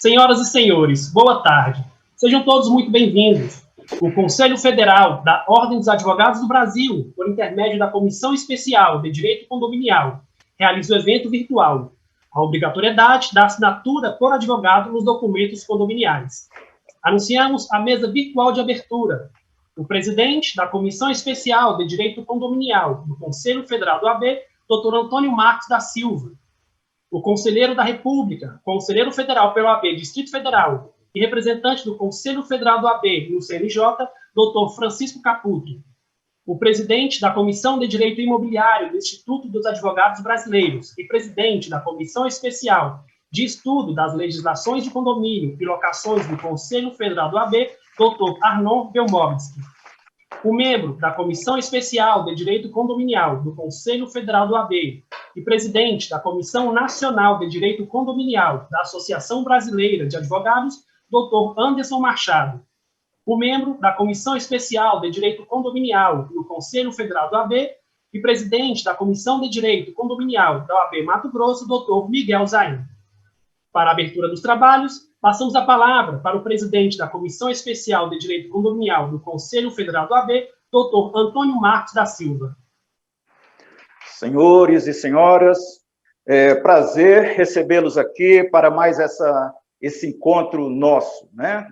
Senhoras e senhores, boa tarde. Sejam todos muito bem-vindos. O Conselho Federal da Ordem dos Advogados do Brasil, por intermédio da Comissão Especial de Direito Condominial, realiza o evento virtual. A obrigatoriedade da assinatura por advogado nos documentos condominiais. Anunciamos a mesa virtual de abertura. O presidente da Comissão Especial de Direito Condominial do Conselho Federal do AB, Dr. Antônio Marcos da Silva. O conselheiro da República, conselheiro federal pelo AB Distrito Federal e representante do Conselho Federal do AB no CNJ, Dr. Francisco Caputo. O presidente da Comissão de Direito Imobiliário do Instituto dos Advogados Brasileiros e presidente da Comissão Especial de Estudo das Legislações de Condomínio e Locações do Conselho Federal do AB, Dr. Arnon Belmovski. O membro da Comissão Especial de Direito Condominial do Conselho Federal do AB e presidente da Comissão Nacional de Direito Condominial da Associação Brasileira de Advogados, Dr. Anderson Machado. O membro da Comissão Especial de Direito Condominial do Conselho Federal do AB e presidente da Comissão de Direito Condominial da OAB Mato Grosso, Dr. Miguel Zain. Para a abertura dos trabalhos, passamos a palavra para o presidente da Comissão Especial de Direito Condominial do Conselho Federal do AB, Dr. Antônio Marcos da Silva. Senhores e senhoras, prazer recebê-los aqui para mais esse encontro nosso, né?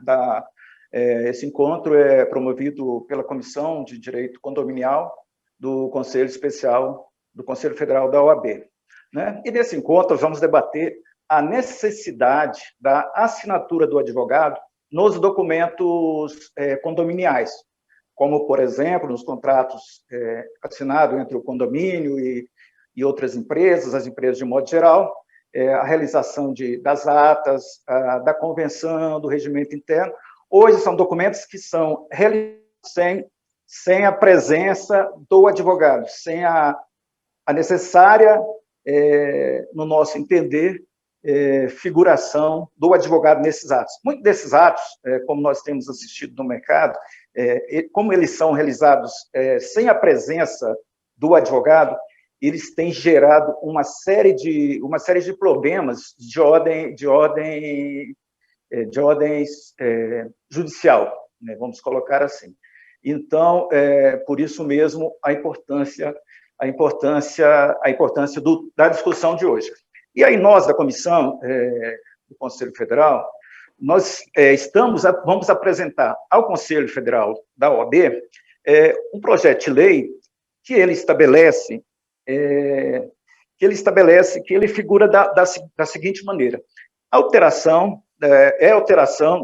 Esse encontro é promovido pela Comissão de Direito Condominial do Conselho Especial do Conselho Federal da OAB, né? E nesse encontro nós vamos debater a necessidade da assinatura do advogado nos documentos condominiais, como, por exemplo, nos contratos assinados entre o condomínio e outras empresas, as empresas de modo geral, a realização das atas, da convenção, do regimento interno. Hoje são documentos que são realizados sem a presença do advogado, sem a necessária, no nosso entender, figuração do advogado nesses atos. Muitos desses atos, como nós temos assistido no mercado, como eles são realizados sem a presença do advogado, eles têm gerado uma série de problemas de ordem judicial, né? Vamos colocar assim. Então, por isso mesmo a importância da discussão de hoje. E aí nós, da Comissão do Conselho Federal, nós vamos apresentar ao Conselho Federal da OAB um projeto de lei que ele estabelece, que ele figura da seguinte maneira: alteração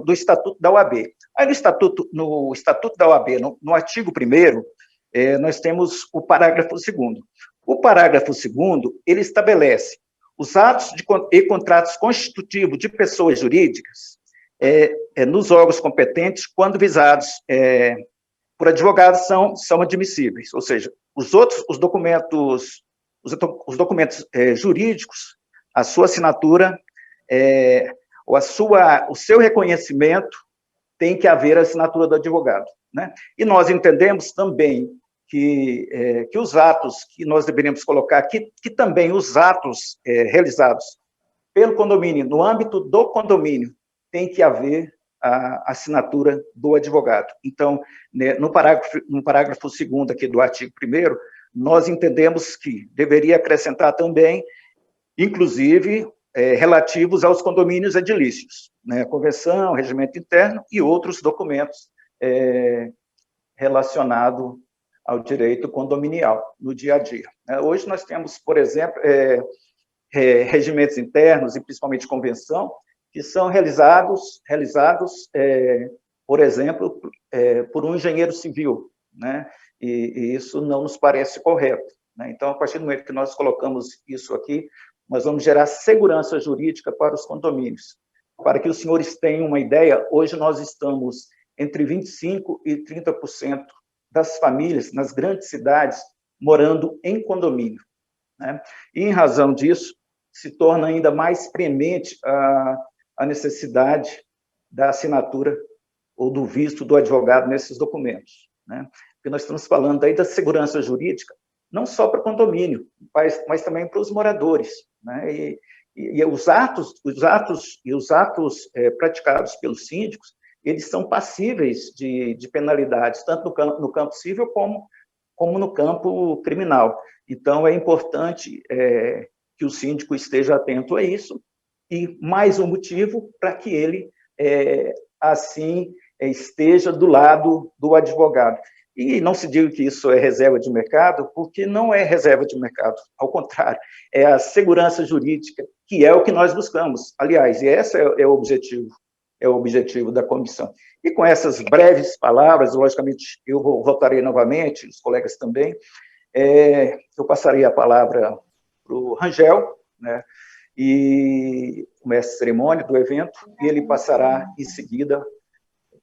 do Estatuto da OAB. Aí no Estatuto da OAB, no artigo 1º, nós temos o parágrafo 2º. O parágrafo 2º, ele estabelece os atos e contratos constitutivos de pessoas jurídicas nos órgãos competentes, quando visados por advogados, são admissíveis. Ou seja, os documentos jurídicos, a sua assinatura, o seu reconhecimento, tem que haver a assinatura do advogado, né? E nós entendemos também que os atos que nós deveríamos colocar aqui, que também os atos realizados pelo condomínio, no âmbito do condomínio, tem que haver a assinatura do advogado. Então, né, no parágrafo 2º aqui do artigo 1º, nós entendemos que deveria acrescentar também, inclusive, relativos aos condomínios edilícios, né, convenção, regimento interno e outros documentos relacionados ao direito condominial, no dia a dia. Hoje nós temos, por exemplo, regimentos internos e principalmente convenção, que são realizados, por exemplo, por um engenheiro civil, né? E isso não nos parece correto, né? Então, a partir do momento que nós colocamos isso aqui, nós vamos gerar segurança jurídica para os condomínios. Para que os senhores tenham uma ideia, hoje nós estamos entre 25% e 30% das famílias nas grandes cidades morando em condomínio, né? E, em razão disso, se torna ainda mais premente a necessidade da assinatura ou do visto do advogado nesses documentos, né? Porque nós estamos falando aí da segurança jurídica, não só para o condomínio, mas também para os moradores, né? E os atos praticados pelos síndicos, eles são passíveis de penalidades, tanto no campo civil como no campo criminal. Então, é importante que o síndico esteja atento a isso, e mais um motivo para que ele, assim, esteja do lado do advogado. E não se diga que isso é reserva de mercado, porque não é reserva de mercado, ao contrário, é a segurança jurídica, que é o que nós buscamos. Aliás, e esse é o objetivo da comissão. E com essas breves palavras, logicamente, eu voltarei novamente, os colegas também, eu passarei a palavra para o Rangel, né, e o mestre de cerimônia do evento, e ele passará em seguida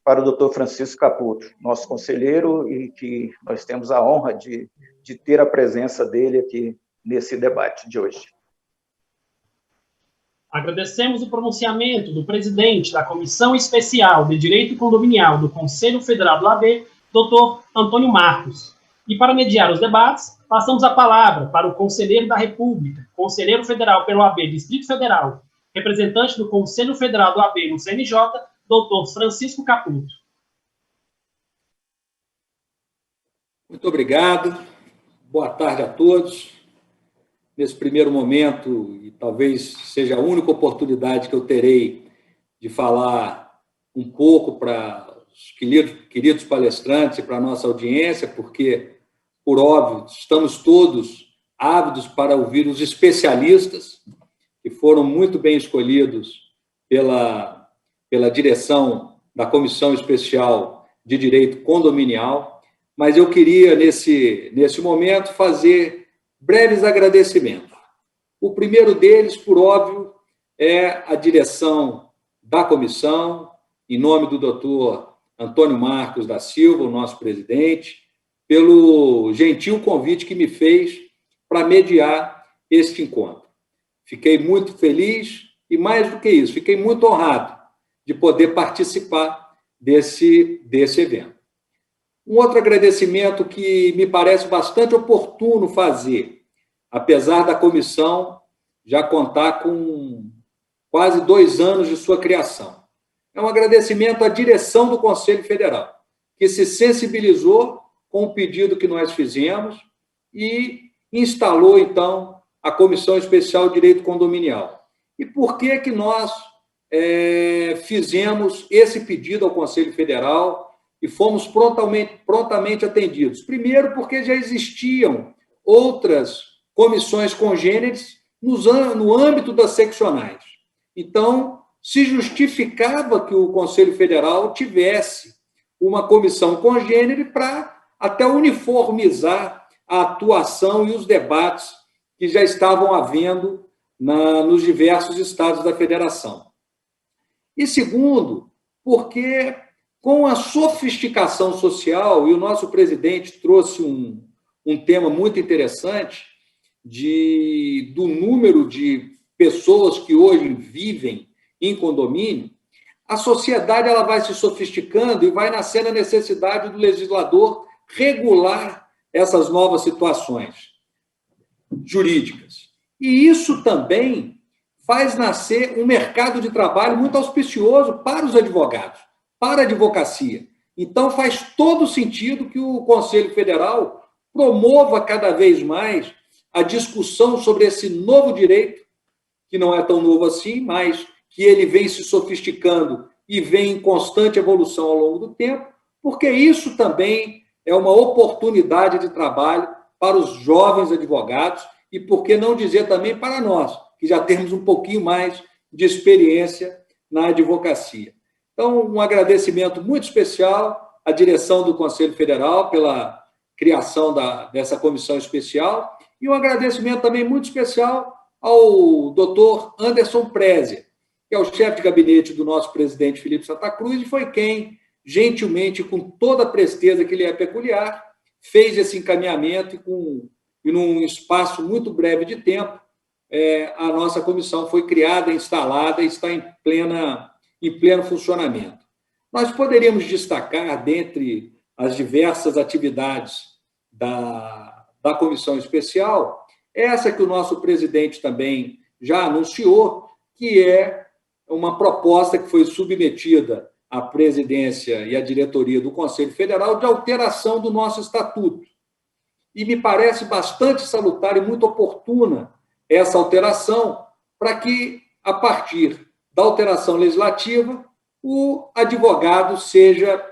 para o doutor Francisco Caputo, nosso conselheiro, e que nós temos a honra de ter a presença dele aqui nesse debate de hoje. Agradecemos o pronunciamento do presidente da Comissão Especial de Direito Condominial do Conselho Federal do AB, doutor Antônio Marcos. E para mediar os debates, passamos a palavra para o conselheiro da República, conselheiro federal pelo AB Distrito Federal, representante do Conselho Federal do AB no CNJ, doutor Francisco Caputo. Muito obrigado. Boa tarde a todos. Nesse primeiro momento, e talvez seja a única oportunidade que eu terei de falar um pouco para os queridos palestrantes e para a nossa audiência, porque, por óbvio, estamos todos ávidos para ouvir os especialistas, que foram muito bem escolhidos pela direção da Comissão Especial de Direito Condominial, mas eu queria, nesse momento, fazer breves agradecimentos. O primeiro deles, por óbvio, é a direção da comissão, em nome do doutor Antônio Marcos da Silva, o nosso presidente, pelo gentil convite que me fez para mediar este encontro. Fiquei muito feliz e, mais do que isso, fiquei muito honrado de poder participar desse evento. Um outro agradecimento que me parece bastante oportuno fazer, apesar da comissão já contar com quase 2 anos de sua criação. É um agradecimento à direção do Conselho Federal, que se sensibilizou com o pedido que nós fizemos e instalou, então, a Comissão Especial de Direito Condominial. E por que nós fizemos esse pedido ao Conselho Federal e fomos prontamente atendidos? Primeiro, porque já existiam outras comissões congêneres no âmbito das seccionais. Então, se justificava que o Conselho Federal tivesse uma comissão congênere para até uniformizar a atuação e os debates que já estavam havendo nos diversos estados da federação. E segundo, porque com a sofisticação social, e o nosso presidente trouxe um tema muito interessante do número de pessoas que hoje vivem em condomínio, a sociedade ela vai se sofisticando e vai nascendo a necessidade do legislador regular essas novas situações jurídicas. E isso também faz nascer um mercado de trabalho muito auspicioso para os advogados, para a advocacia. Então, faz todo sentido que o Conselho Federal promova cada vez mais a discussão sobre esse novo direito, que não é tão novo assim, mas que ele vem se sofisticando e vem em constante evolução ao longo do tempo, porque isso também é uma oportunidade de trabalho para os jovens advogados e, por que não dizer, também para nós, que já temos um pouquinho mais de experiência na advocacia. Então, um agradecimento muito especial à direção do Conselho Federal pela criação dessa comissão especial e um agradecimento também muito especial ao doutor Anderson Preze, que é o chefe de gabinete do nosso presidente Felipe Santa Cruz, e foi quem, gentilmente, com toda a presteza que lhe é peculiar, fez esse encaminhamento e num espaço muito breve de tempo, a nossa comissão foi criada, instalada e está em pleno funcionamento. Nós poderíamos destacar, dentre as diversas atividades da comissão especial, essa que o nosso presidente também já anunciou, que é uma proposta que foi submetida à presidência e à diretoria do Conselho Federal de alteração do nosso estatuto. E me parece bastante salutar e muito oportuna essa alteração para que, a partir da alteração legislativa, o advogado seja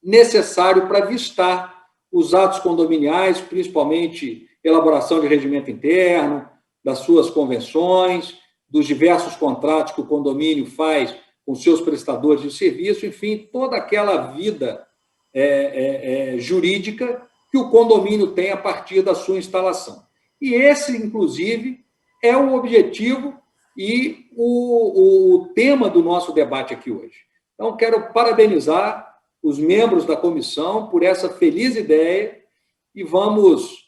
necessário para vistar os atos condominiais, principalmente elaboração de regimento interno, das suas convenções, dos diversos contratos que o condomínio faz com seus prestadores de serviço, enfim, toda aquela vida jurídica que o condomínio tem a partir da sua instalação. E esse, inclusive, é o objetivo e o tema do nosso debate aqui hoje. Então, quero parabenizar os membros da comissão por essa feliz ideia e vamos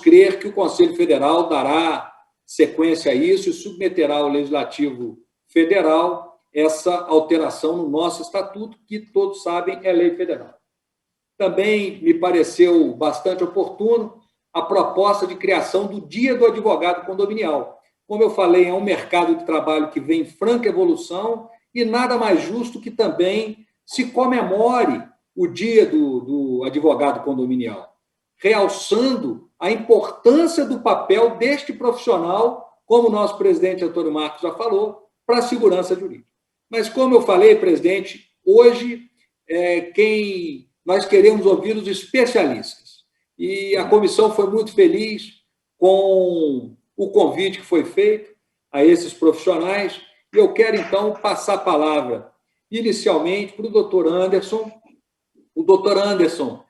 crer que o Conselho Federal dará sequência a isso e submeterá ao Legislativo Federal essa alteração no nosso estatuto, que todos sabem é lei federal. Também me pareceu bastante oportuno a proposta de criação do Dia do Advogado Condominial. Como eu falei, é um mercado de trabalho que vem em franca evolução e nada mais justo que também se comemore o Dia do Advogado Condominial, realçando a importância do papel deste profissional, como o nosso presidente Antônio Marcos já falou, para a segurança jurídica. Mas, como eu falei, presidente, hoje nós queremos ouvir os especialistas. E a comissão foi muito feliz com o convite que foi feito a esses profissionais. E eu quero, então, passar a palavra, inicialmente, para o doutor Anderson. O doutor Anderson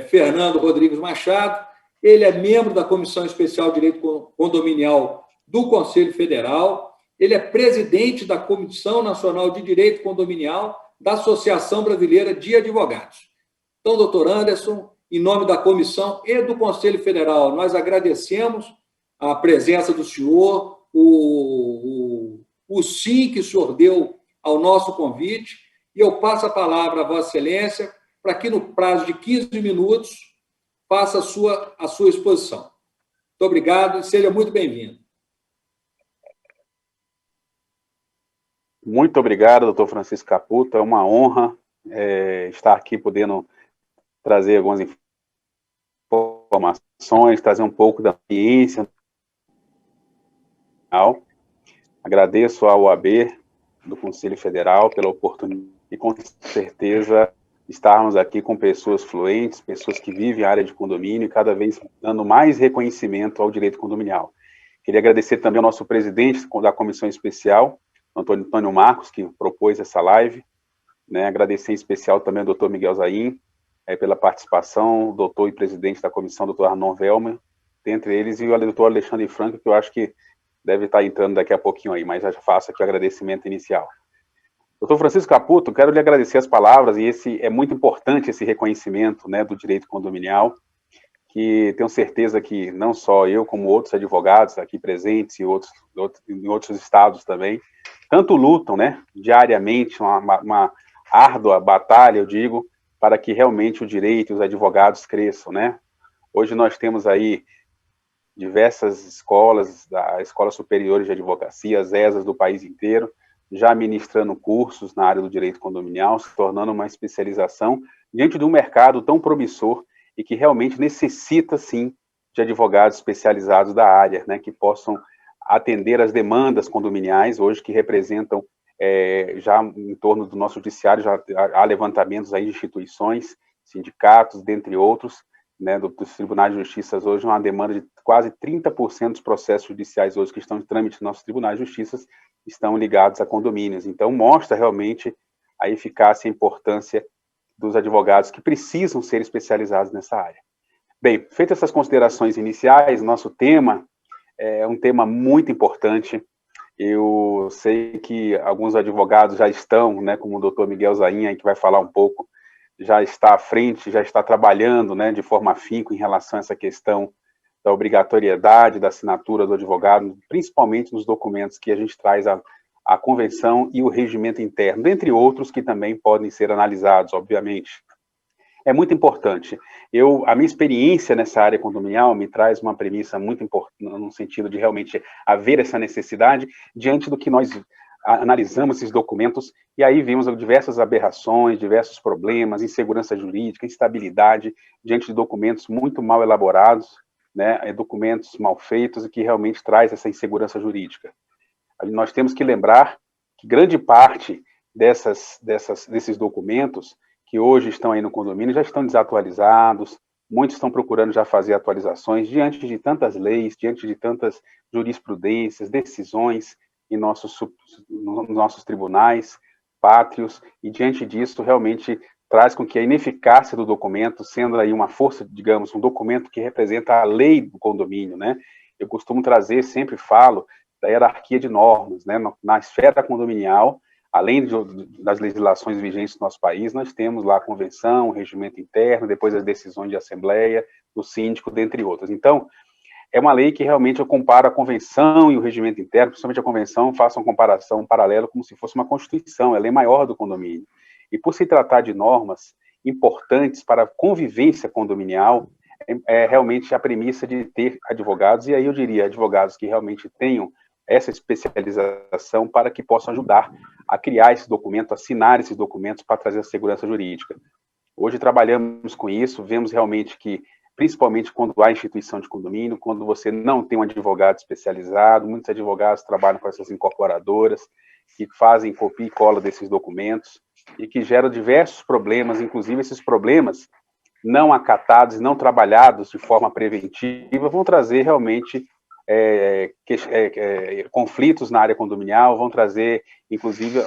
Fernando Rodrigues Machado, ele é membro da Comissão Especial de Direito Condominial do Conselho Federal, ele é presidente da Comissão Nacional de Direito Condominial da Associação Brasileira de Advogados. Então, doutor Anderson, em nome da comissão e do Conselho Federal, nós agradecemos a presença do senhor, o sim que o senhor deu ao nosso convite, e eu passo a palavra a Vossa Excelência para que, no prazo de 15 minutos, faça a sua exposição. Muito obrigado e seja muito bem-vindo. Muito obrigado, doutor Francisco Caputo. É uma honra estar aqui podendo trazer algumas informações, trazer um pouco da ciência. Agradeço ao OAB do Conselho Federal pela oportunidade e, com certeza, estarmos aqui com pessoas fluentes, pessoas que vivem a área de condomínio e cada vez dando mais reconhecimento ao direito condominial. Queria agradecer também ao nosso presidente da Comissão Especial, Antônio Marcos, que propôs essa live, né? Agradecer em especial também ao doutor Miguel Zain, pela participação, o doutor e presidente da comissão, doutor Arnon Velmer, dentre eles, e o doutor Alexandre Franco, que eu acho que deve estar entrando daqui a pouquinho aí, mas já faço aqui o agradecimento inicial. Doutor Francisco Caputo, quero lhe agradecer as palavras, e é muito importante esse reconhecimento, né, do direito condominial, que tenho certeza que não só eu, como outros advogados aqui presentes e em outros estados também, tanto lutam, né, diariamente, uma árdua batalha, eu digo, para que realmente o direito e os advogados cresçam, né? Hoje nós temos aí diversas escolas, escolas superiores de advocacia, as ESAs do país inteiro, já ministrando cursos na área do direito condominial, se tornando uma especialização diante de um mercado tão promissor e que realmente necessita, sim, de advogados especializados da área, né, que possam atender as demandas condominiais, hoje que representam, já em torno do nosso judiciário, já há levantamentos aí de instituições, sindicatos, dentre outros, né, dos tribunais de justiça hoje, uma demanda de quase 30% dos processos judiciais hoje que estão em trâmite nos nossos tribunais de justiça estão ligados a condomínios. Então, mostra realmente a eficácia e a importância dos advogados que precisam ser especializados nessa área. Bem, feitas essas considerações iniciais, nosso tema é um tema muito importante. Eu sei que alguns advogados já estão, né, como o doutor Miguel Zain, que vai falar um pouco, já está à frente, já está trabalhando, né, de forma afinco em relação a essa questão da obrigatoriedade da assinatura do advogado, principalmente nos documentos que a gente traz a convenção e o regimento interno, dentre outros que também podem ser analisados, obviamente. é muito importante. A minha experiência nessa área condominial me traz uma premissa muito importante, no sentido de realmente haver essa necessidade, diante do que nós analisamos esses documentos, e aí vimos diversas aberrações, diversos problemas, insegurança jurídica, instabilidade, diante de documentos muito mal elaborados, né, documentos mal feitos, e que realmente traz essa insegurança jurídica. Nós temos que lembrar que grande parte desses documentos que hoje estão aí no condomínio já estão desatualizados, muitos estão procurando já fazer atualizações diante de tantas leis, diante de tantas jurisprudências, decisões em nossos tribunais pátrios, e diante disso realmente traz com que a ineficácia do documento, sendo aí uma força, digamos, um documento que representa a lei do condomínio, né? Eu costumo trazer, sempre falo, da hierarquia de normas, né? Na esfera condominial, além das legislações vigentes do nosso país, nós temos lá a convenção, o regimento interno, depois as decisões de assembleia, do síndico, dentre outras. Então, é uma lei que realmente eu comparo a convenção e o regimento interno, principalmente a convenção, faço uma comparação paralela como se fosse uma constituição, ela é maior do condomínio. E por se tratar de normas importantes para a convivência condominial, é realmente a premissa de ter advogados, e aí eu diria advogados que realmente tenham essa especialização para que possam ajudar a criar esse documento, assinar esses documentos para trazer a segurança jurídica. Hoje trabalhamos com isso, vemos realmente que, principalmente quando há instituição de condomínio, quando você não tem um advogado especializado, muitos advogados trabalham com essas incorporadoras, que fazem copia e cola desses documentos, e que geram diversos problemas, inclusive esses problemas não acatados, não trabalhados de forma preventiva, vão trazer realmente conflitos na área condominial, vão trazer, inclusive,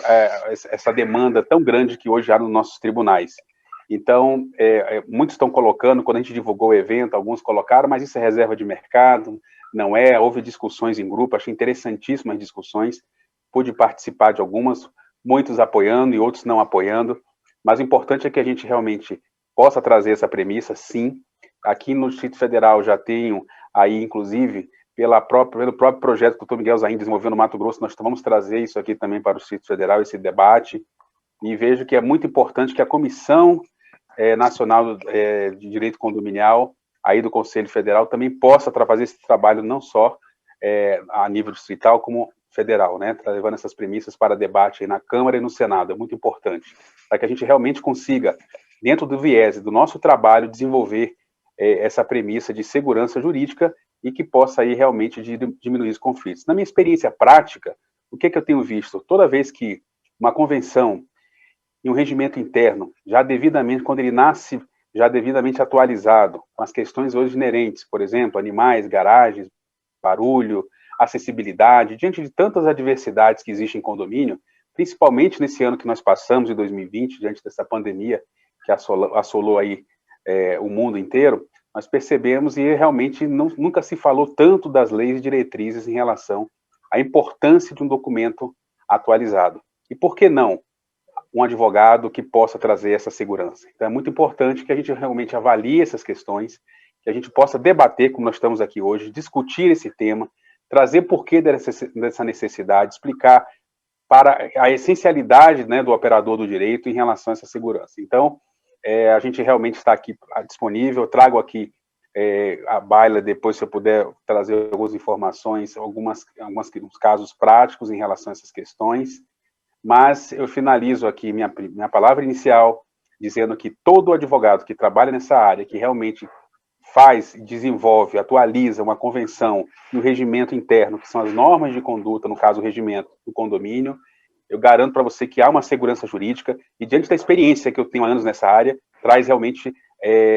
essa demanda tão grande que hoje há nos nossos tribunais. Então, muitos estão colocando, quando a gente divulgou o evento, alguns colocaram, mas isso é reserva de mercado, não é, houve discussões em grupo, achei interessantíssimas discussões, pude participar de algumas, muitos apoiando e outros não apoiando, mas o importante é que a gente realmente possa trazer essa premissa, sim. Aqui no Distrito Federal já tenho aí, inclusive, pelo próprio projeto que o Dr. Miguel Zain desenvolveu no Mato Grosso, nós vamos trazer isso aqui também para o Distrito Federal, esse debate, e vejo que é muito importante que a Comissão Nacional de Direito Condominial, aí do Conselho Federal, também possa fazer esse trabalho não só a nível distrital, como federal, né, levando essas premissas para debate aí na Câmara e no Senado, é muito importante, para que a gente realmente consiga, dentro do viés do nosso trabalho, desenvolver essa premissa de segurança jurídica e que possa aí realmente diminuir os conflitos. Na minha experiência prática, o que eu tenho visto? Toda vez que uma convenção e um regimento interno, já devidamente, quando ele nasce, já devidamente atualizado, com as questões hoje inerentes, por exemplo, animais, garagens, barulho, acessibilidade, diante de tantas adversidades que existem em condomínio, principalmente nesse ano que nós passamos, em 2020, diante dessa pandemia que assolou aí o mundo inteiro, nós percebemos e realmente nunca se falou tanto das leis e diretrizes em relação à importância de um documento atualizado. E por que não um advogado que possa trazer essa segurança? Então é muito importante que a gente realmente avalie essas questões, que a gente possa debater, como nós estamos aqui hoje, discutir esse tema, trazer porquê dessa necessidade, explicar para a essencialidade, né, do operador do direito em relação a essa segurança. Então, a gente realmente está aqui disponível, eu trago aqui a baila, depois se eu puder trazer algumas informações, alguns casos práticos em relação a essas questões, mas eu finalizo aqui minha palavra inicial, dizendo que todo advogado que trabalha nessa área, que realmente faz, desenvolve, atualiza uma convenção e o regimento interno, que são as normas de conduta, no caso o regimento do condomínio, eu garanto para você que há uma segurança jurídica e, diante da experiência que eu tenho há anos nessa área, traz realmente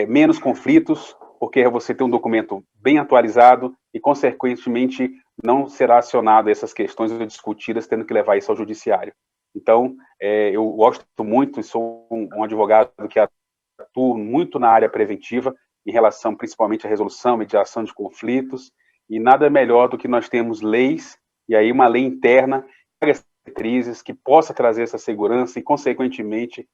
menos conflitos, porque você tem um documento bem atualizado e, consequentemente, não será acionado essas questões discutidas, tendo que levar isso ao judiciário. Então, eu gosto muito e sou um advogado que atua muito na área preventiva, em relação principalmente à resolução, mediação de conflitos, e nada melhor do que nós temos leis, e aí uma lei interna, diretrizes, que possa trazer essa segurança e, consequentemente,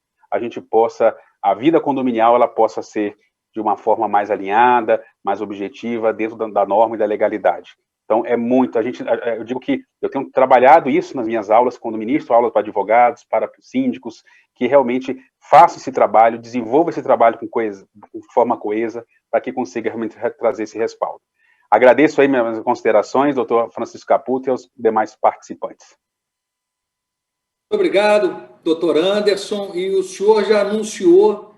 a vida condominial, ela possa ser de uma forma mais alinhada, mais objetiva, dentro da norma e da legalidade. Então, é muito. Eu digo que eu tenho trabalhado isso nas minhas aulas, quando ministro aulas para advogados, para síndicos, que realmente façam esse trabalho, desenvolvam esse trabalho com forma coesa, para que consiga realmente trazer esse respaldo. Agradeço aí minhas considerações, doutor Francisco Caputo, e aos demais participantes. Muito obrigado, doutor Anderson. E o senhor já anunciou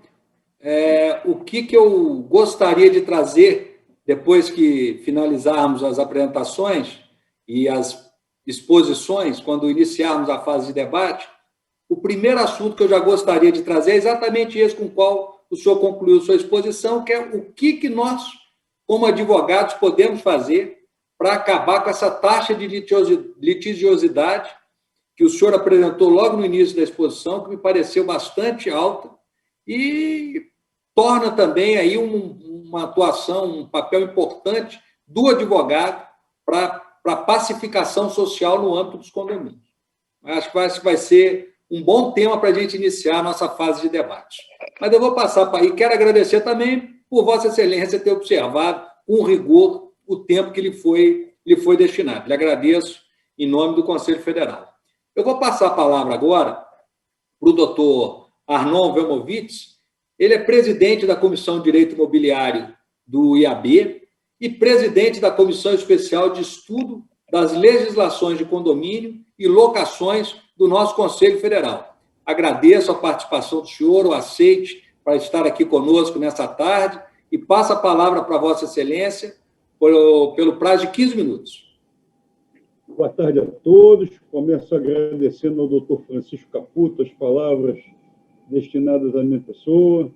o que eu gostaria de trazer depois que finalizarmos as apresentações e as exposições, quando iniciarmos a fase de debate. O primeiro assunto que eu já gostaria de trazer é exatamente esse com o qual o senhor concluiu sua exposição, que é o que nós, como advogados, podemos fazer para acabar com essa taxa de litigiosidade que o senhor apresentou logo no início da exposição, que me pareceu bastante alta, e torna também aí uma atuação, um papel importante do advogado para a pacificação social no âmbito dos condomínios. Acho que vai ser um bom tema para a gente iniciar a nossa fase de debate. Mas eu vou passar para aí. Quero agradecer também por Vossa Excelência ter observado com rigor o tempo que lhe foi destinado. Lhe agradeço em nome do Conselho Federal. Eu vou passar a palavra agora para o doutor Arnon Velmovitz. Ele é presidente da Comissão de Direito Imobiliário do IAB e presidente da Comissão Especial de Estudo das Legislações de Condomínio e Locações do nosso Conselho Federal. Agradeço a participação do senhor, o aceite para estar aqui conosco nessa tarde e passo a palavra para Vossa Excelência pelo prazo de 15 minutos. Boa tarde a todos. Começo agradecendo ao doutor Francisco Caputo as palavras destinadas à minha pessoa.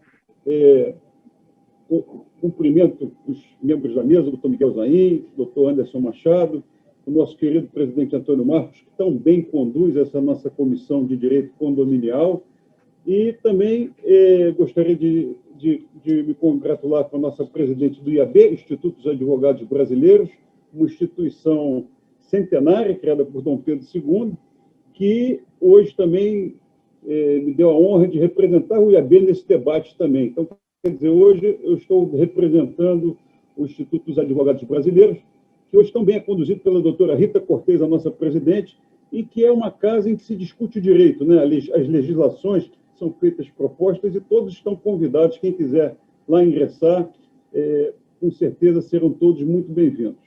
Cumprimento os membros da mesa, o doutor Miguel Zain, o doutor Anderson Machado, o nosso querido presidente Antônio Marcos, que tão bem conduz essa nossa comissão de direito condominial. E também gostaria de me congratular com a nossa presidente do IAB, Instituto dos Advogados Brasileiros, uma instituição centenária, criada por Dom Pedro II, que hoje também me deu a honra de representar o IAB nesse debate também. Então, quer dizer, hoje eu estou representando o Instituto dos Advogados Brasileiros, que hoje também é conduzido pela doutora Rita Cortez, a nossa presidente, e que é uma casa em que se discute o direito, né? As legislações são feitas propostas e todos estão convidados, quem quiser lá ingressar, com certeza serão todos muito bem-vindos.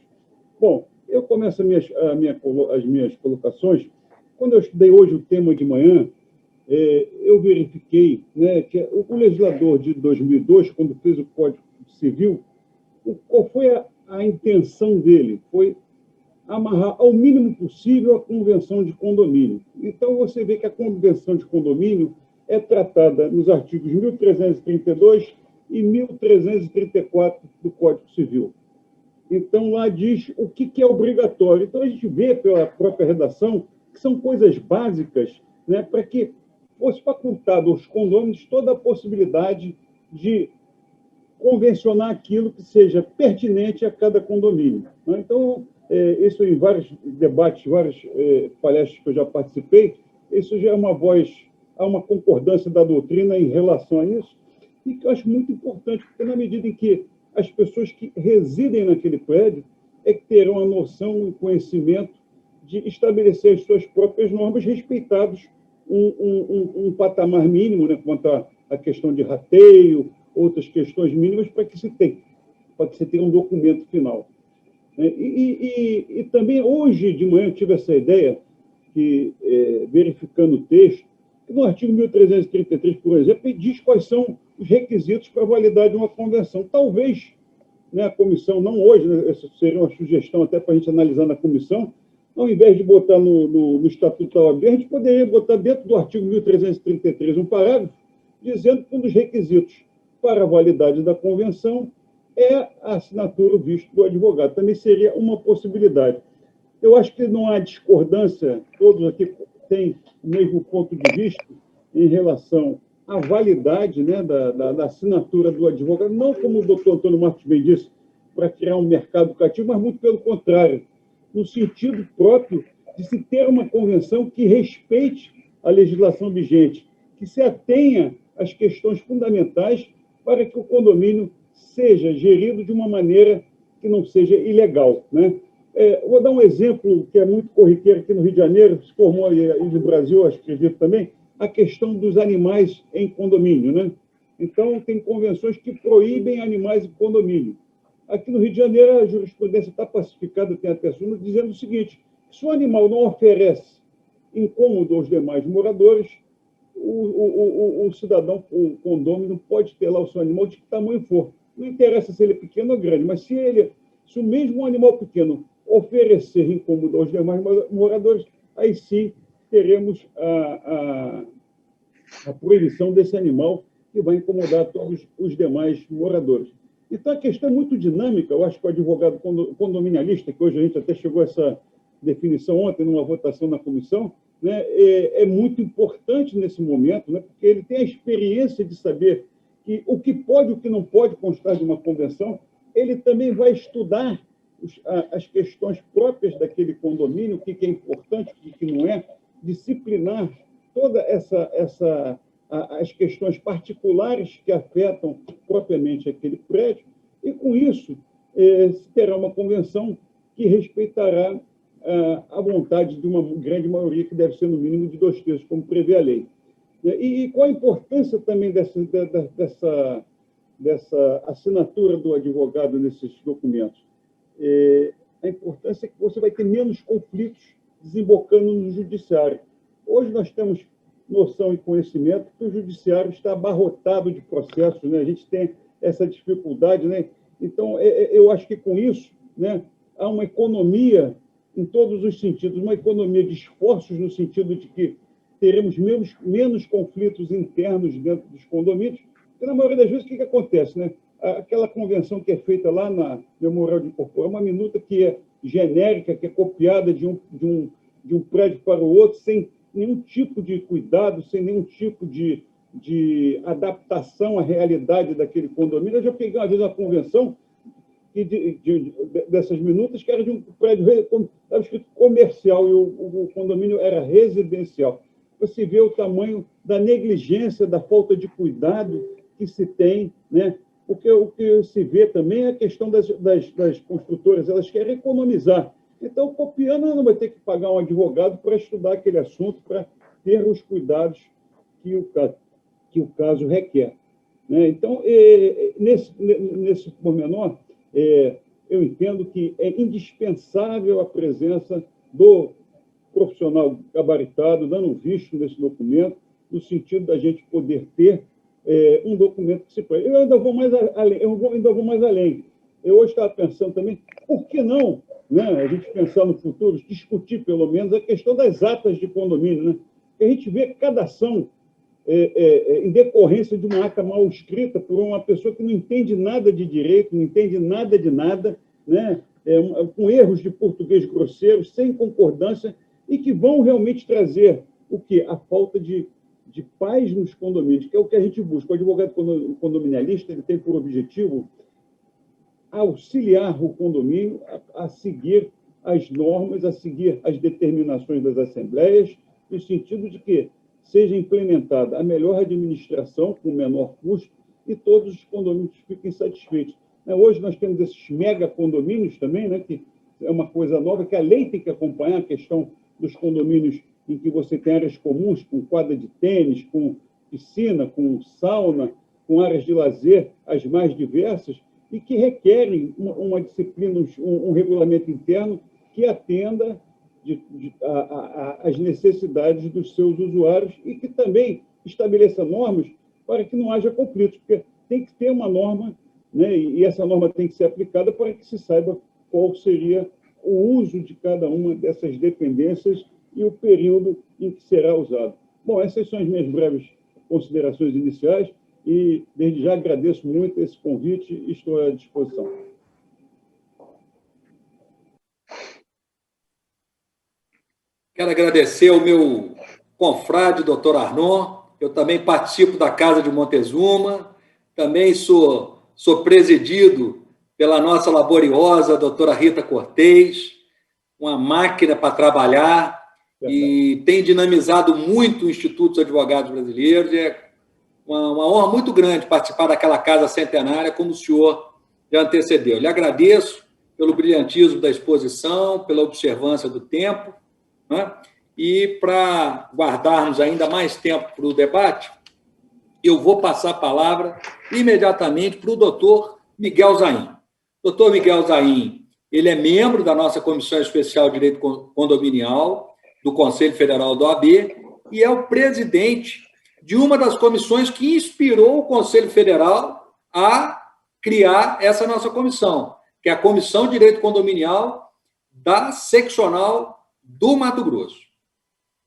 Bom, eu começo as minhas colocações. Quando eu estudei hoje o tema de manhã, eu verifiquei, né, que o legislador de 2002, quando fez o Código Civil, qual foi a intenção dele? Foi amarrar ao mínimo possível a convenção de condomínio. Então, você vê que a convenção de condomínio é tratada nos artigos 1332 e 1334 do Código Civil. Então, lá diz o que é obrigatório. Então, a gente vê pela própria redação que são coisas básicas, né, para que fosse facultado aos condôminos toda a possibilidade de convencionar aquilo que seja pertinente a cada condomínio. Né? Então, isso em vários debates, várias palestras que eu já participei, isso já é uma voz, há uma concordância da doutrina em relação a isso, e que eu acho muito importante, porque na medida em que as pessoas que residem naquele prédio que terão a noção e conhecimento de estabelecer as suas próprias normas, respeitados um patamar mínimo, né, quanto à questão de rateio, outras questões mínimas, para que se tenha um documento final. E também, hoje de manhã, eu tive essa ideia, que, verificando o texto, que no artigo 1333, por exemplo, diz quais são os requisitos para validar de uma convenção. Talvez, né, a comissão, não hoje, né, essa seria uma sugestão até para a gente analisar na comissão, ao invés de botar no Estatuto da OAB, a gente poderia botar dentro do artigo 1333 um parágrafo dizendo que um dos requisitos para a validade da convenção é a assinatura, o visto do advogado. Também seria uma possibilidade. Eu acho que não há discordância, todos aqui têm o mesmo ponto de vista em relação à validade, né, da assinatura do advogado, não como o doutor Antônio Marcos bem disse, para criar um mercado cativo, mas muito pelo contrário, no sentido próprio de se ter uma convenção que respeite a legislação vigente, que se atenha às questões fundamentais para que o condomínio seja gerido de uma maneira que não seja ilegal, né? Vou dar um exemplo que é muito corriqueiro aqui no Rio de Janeiro, se formou aí no Brasil, acredito também, a questão dos animais em condomínio, né? Então, tem convenções que proíbem animais em condomínio. Aqui no Rio de Janeiro, a jurisprudência está pacificada, tem até súmula, dizendo o seguinte: se o animal não oferece incômodo aos demais moradores, o cidadão, o condômino, pode ter lá o seu animal de que tamanho for. Não interessa se ele é pequeno ou grande, mas se o mesmo animal pequeno oferecer incômodo aos demais moradores, aí sim teremos a proibição desse animal que vai incomodar todos os demais moradores. Então, a questão é muito dinâmica. Eu acho que o advogado condominialista, que hoje a gente até chegou a essa definição ontem numa votação na comissão, né, é muito importante nesse momento, né, porque ele tem a experiência de saber que o que pode e o que não pode constar de uma convenção. Ele também vai estudar as questões próprias daquele condomínio, o que é importante, o que não é, disciplinar toda as questões particulares que afetam propriamente aquele prédio, e, com isso, se terá uma convenção que respeitará a vontade de uma grande maioria, que deve ser, no mínimo, de 2/3, como prevê a lei. E qual a importância também dessa assinatura do advogado nesses documentos? A importância é que você vai ter menos conflitos desembocando no judiciário. Hoje nós temos noção e conhecimento que o judiciário está abarrotado de processos, né? A gente tem essa dificuldade, né? Então, eu acho que com isso, né, há uma economia em todos os sentidos, uma economia de esforços no sentido de que teremos menos conflitos internos dentro dos condomínios, porque, na maioria das vezes, o que acontece, né? Aquela convenção que é feita lá na Memorial de Incorporação é uma minuta que é genérica, que é copiada de um prédio para o outro, sem nenhum tipo de cuidado, sem nenhum tipo de adaptação à realidade daquele condomínio. Eu já peguei uma vez uma convenção dessas minutas que era de um prédio, estava escrito comercial, e o condomínio era residencial. Você vê o tamanho da negligência, da falta de cuidado que se tem, né? Porque o que se vê também é a questão das construtoras, elas querem economizar. Então, copiando, não vai ter que pagar um advogado para estudar aquele assunto, para ter os cuidados que o caso requer, né? Então, nesse pormenor, eu entendo que é indispensável a presença do profissional gabaritado, dando visto nesse documento, no sentido da gente poder ter um documento que se preze. Eu ainda vou mais além. Eu hoje estava pensando também, por que não, né, a gente pensar no futuro, discutir pelo menos a questão das atas de condomínio, né? A gente vê cada ação em decorrência de uma ata mal escrita por uma pessoa que não entende nada de direito, não entende nada de nada, né? Com erros de português grosseiros, sem concordância, e que vão realmente trazer o quê? A falta de paz nos condomínios, que é o que a gente busca. O advogado condominialista, ele tem por objetivo auxiliar o condomínio a seguir as normas, a seguir as determinações das assembleias, no sentido de que seja implementada a melhor administração, com o menor custo, e todos os condomínios fiquem satisfeitos. Hoje nós temos esses mega condomínios também, né, que é uma coisa nova, que a lei tem que acompanhar a questão dos condomínios em que você tem áreas comuns, com quadra de tênis, com piscina, com sauna, com áreas de lazer, as mais diversas, e que requerem uma disciplina, um regulamento interno que atenda às necessidades dos seus usuários e que também estabeleça normas para que não haja conflitos, porque tem que ter uma norma, né, e essa norma tem que ser aplicada para que se saiba qual seria o uso de cada uma dessas dependências e o período em que será usado. Bom, essas são as minhas breves considerações iniciais e, desde já, agradeço muito esse convite e estou à disposição. Quero agradecer ao meu confrade, doutor Arnon. Eu também participo da Casa de Montezuma, também sou presidido pela nossa laboriosa doutora Rita Cortez, uma máquina para trabalhar, e tem dinamizado muito o Instituto dos Advogados Brasileiros. É uma honra muito grande participar daquela casa centenária, como o senhor já antecedeu. Lhe agradeço pelo brilhantismo da exposição, pela observância do tempo, né? E para guardarmos ainda mais tempo para o debate, eu vou passar a palavra imediatamente para o doutor Miguel Zain. Doutor Miguel Zain, ele é membro da nossa Comissão Especial de Direito Condominial do Conselho Federal da OAB e é o presidente de uma das comissões que inspirou o Conselho Federal a criar essa nossa comissão, que é a Comissão de Direito Condominial da Seccional do Mato Grosso.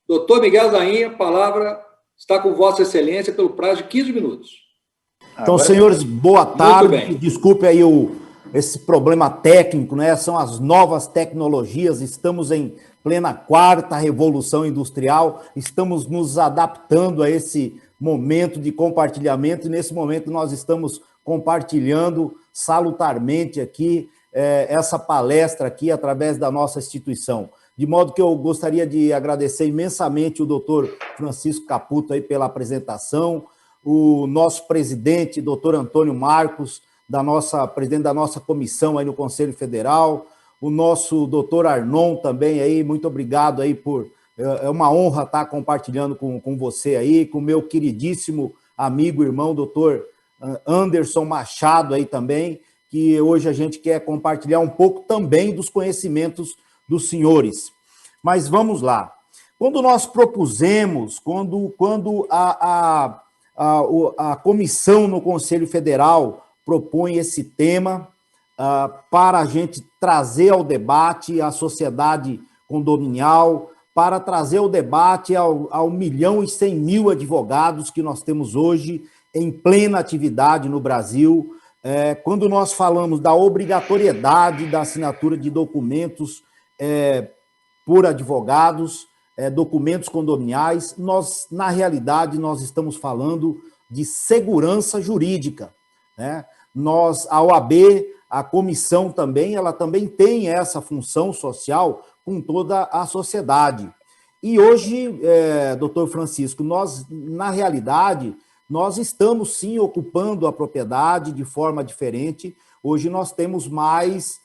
Doutor Miguel Zain, a palavra está com Vossa Excelência pelo prazo de 15 minutos. Então, senhores, boa tarde. Desculpe aí esse problema técnico, né? São as novas tecnologias, estamos em plena quarta revolução industrial, estamos nos adaptando a esse momento de compartilhamento, e nesse momento nós estamos compartilhando salutarmente aqui essa palestra aqui através da nossa instituição. De modo que eu gostaria de agradecer imensamente o doutor Francisco Caputo aí pela apresentação, o nosso presidente, doutor Antônio Marcos, presidente da nossa comissão aí no Conselho Federal, o nosso doutor Arnon também aí, muito obrigado aí é uma honra estar compartilhando com você aí, com o meu queridíssimo amigo, irmão, doutor Anderson Machado aí também, que hoje a gente quer compartilhar um pouco também dos conhecimentos dos senhores. Mas vamos lá. Quando nós propusemos, quando a comissão no Conselho Federal propõe esse tema para a gente trazer ao debate a sociedade condominial, para trazer ao debate ao 1.100.000 advogados que nós temos hoje em plena atividade no Brasil, quando nós falamos da obrigatoriedade da assinatura de documentos por advogados, documentos condominiais, na realidade, nós estamos falando de segurança jurídica, né? A OAB, a comissão também, ela também tem essa função social com toda a sociedade. E hoje, doutor Francisco, na realidade, nós estamos sim ocupando a propriedade de forma diferente. Hoje nós temos mais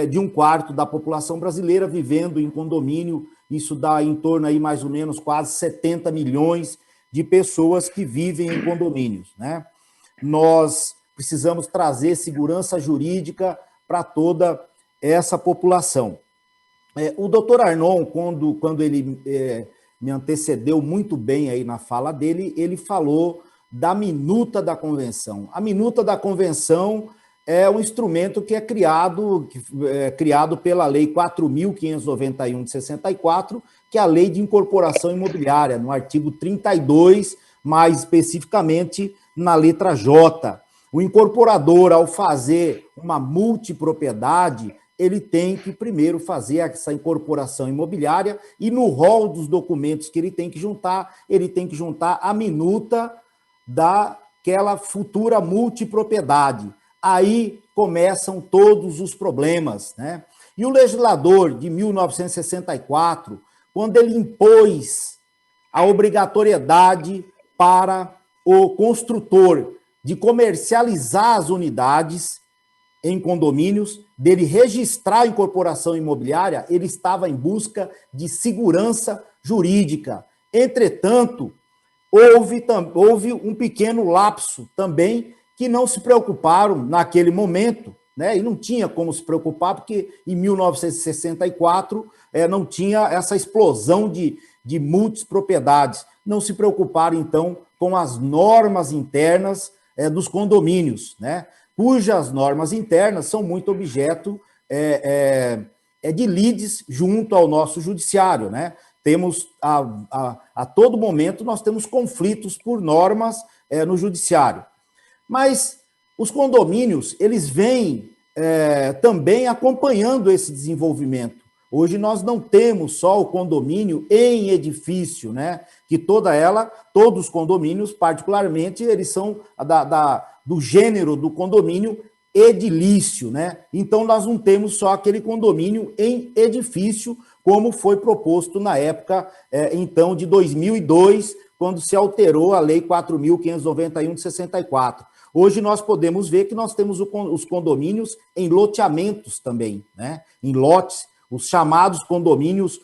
de 1/4 da população brasileira vivendo em condomínio, isso dá em torno aí mais ou menos quase 70 milhões de pessoas que vivem em condomínios, né? Nós precisamos trazer segurança jurídica para toda essa população. O doutor Arnon, quando ele me antecedeu muito bem aí na fala dele, ele falou da minuta da convenção. A minuta da convenção é um instrumento que é criado pela Lei 4.591 de 64, que é a Lei de Incorporação Imobiliária, no artigo 32, mais especificamente na letra J. O incorporador, ao fazer uma multipropriedade, ele tem que primeiro fazer essa incorporação imobiliária e no rol dos documentos que ele tem que juntar a minuta daquela futura multipropriedade. Aí começam todos os problemas, né? E o legislador de 1964, quando ele impôs a obrigatoriedade para o construtor de comercializar as unidades em condomínios, dele registrar a incorporação imobiliária, ele estava em busca de segurança jurídica. Entretanto, houve um pequeno lapso também que não se preocuparam naquele momento, né? E não tinha como se preocupar, porque em 1964 não tinha essa explosão de multipropriedades. Não se preocuparam, então, com as normas internas dos condomínios, né? Cujas normas internas são muito objeto de lides junto ao nosso judiciário, né? Temos, a todo momento, nós temos conflitos por normas no judiciário. Mas os condomínios, eles vêm também acompanhando esse desenvolvimento. Hoje nós não temos só o condomínio em edifício, né? Que todos os condomínios, particularmente, eles são do gênero do condomínio edilício, né? Então nós não temos só aquele condomínio em edifício, como foi proposto na época, então, de 2002, quando se alterou a Lei 4.591 de 64. Hoje nós podemos ver que nós temos os condomínios em loteamentos também, né? Em lotes, os chamados condomínios,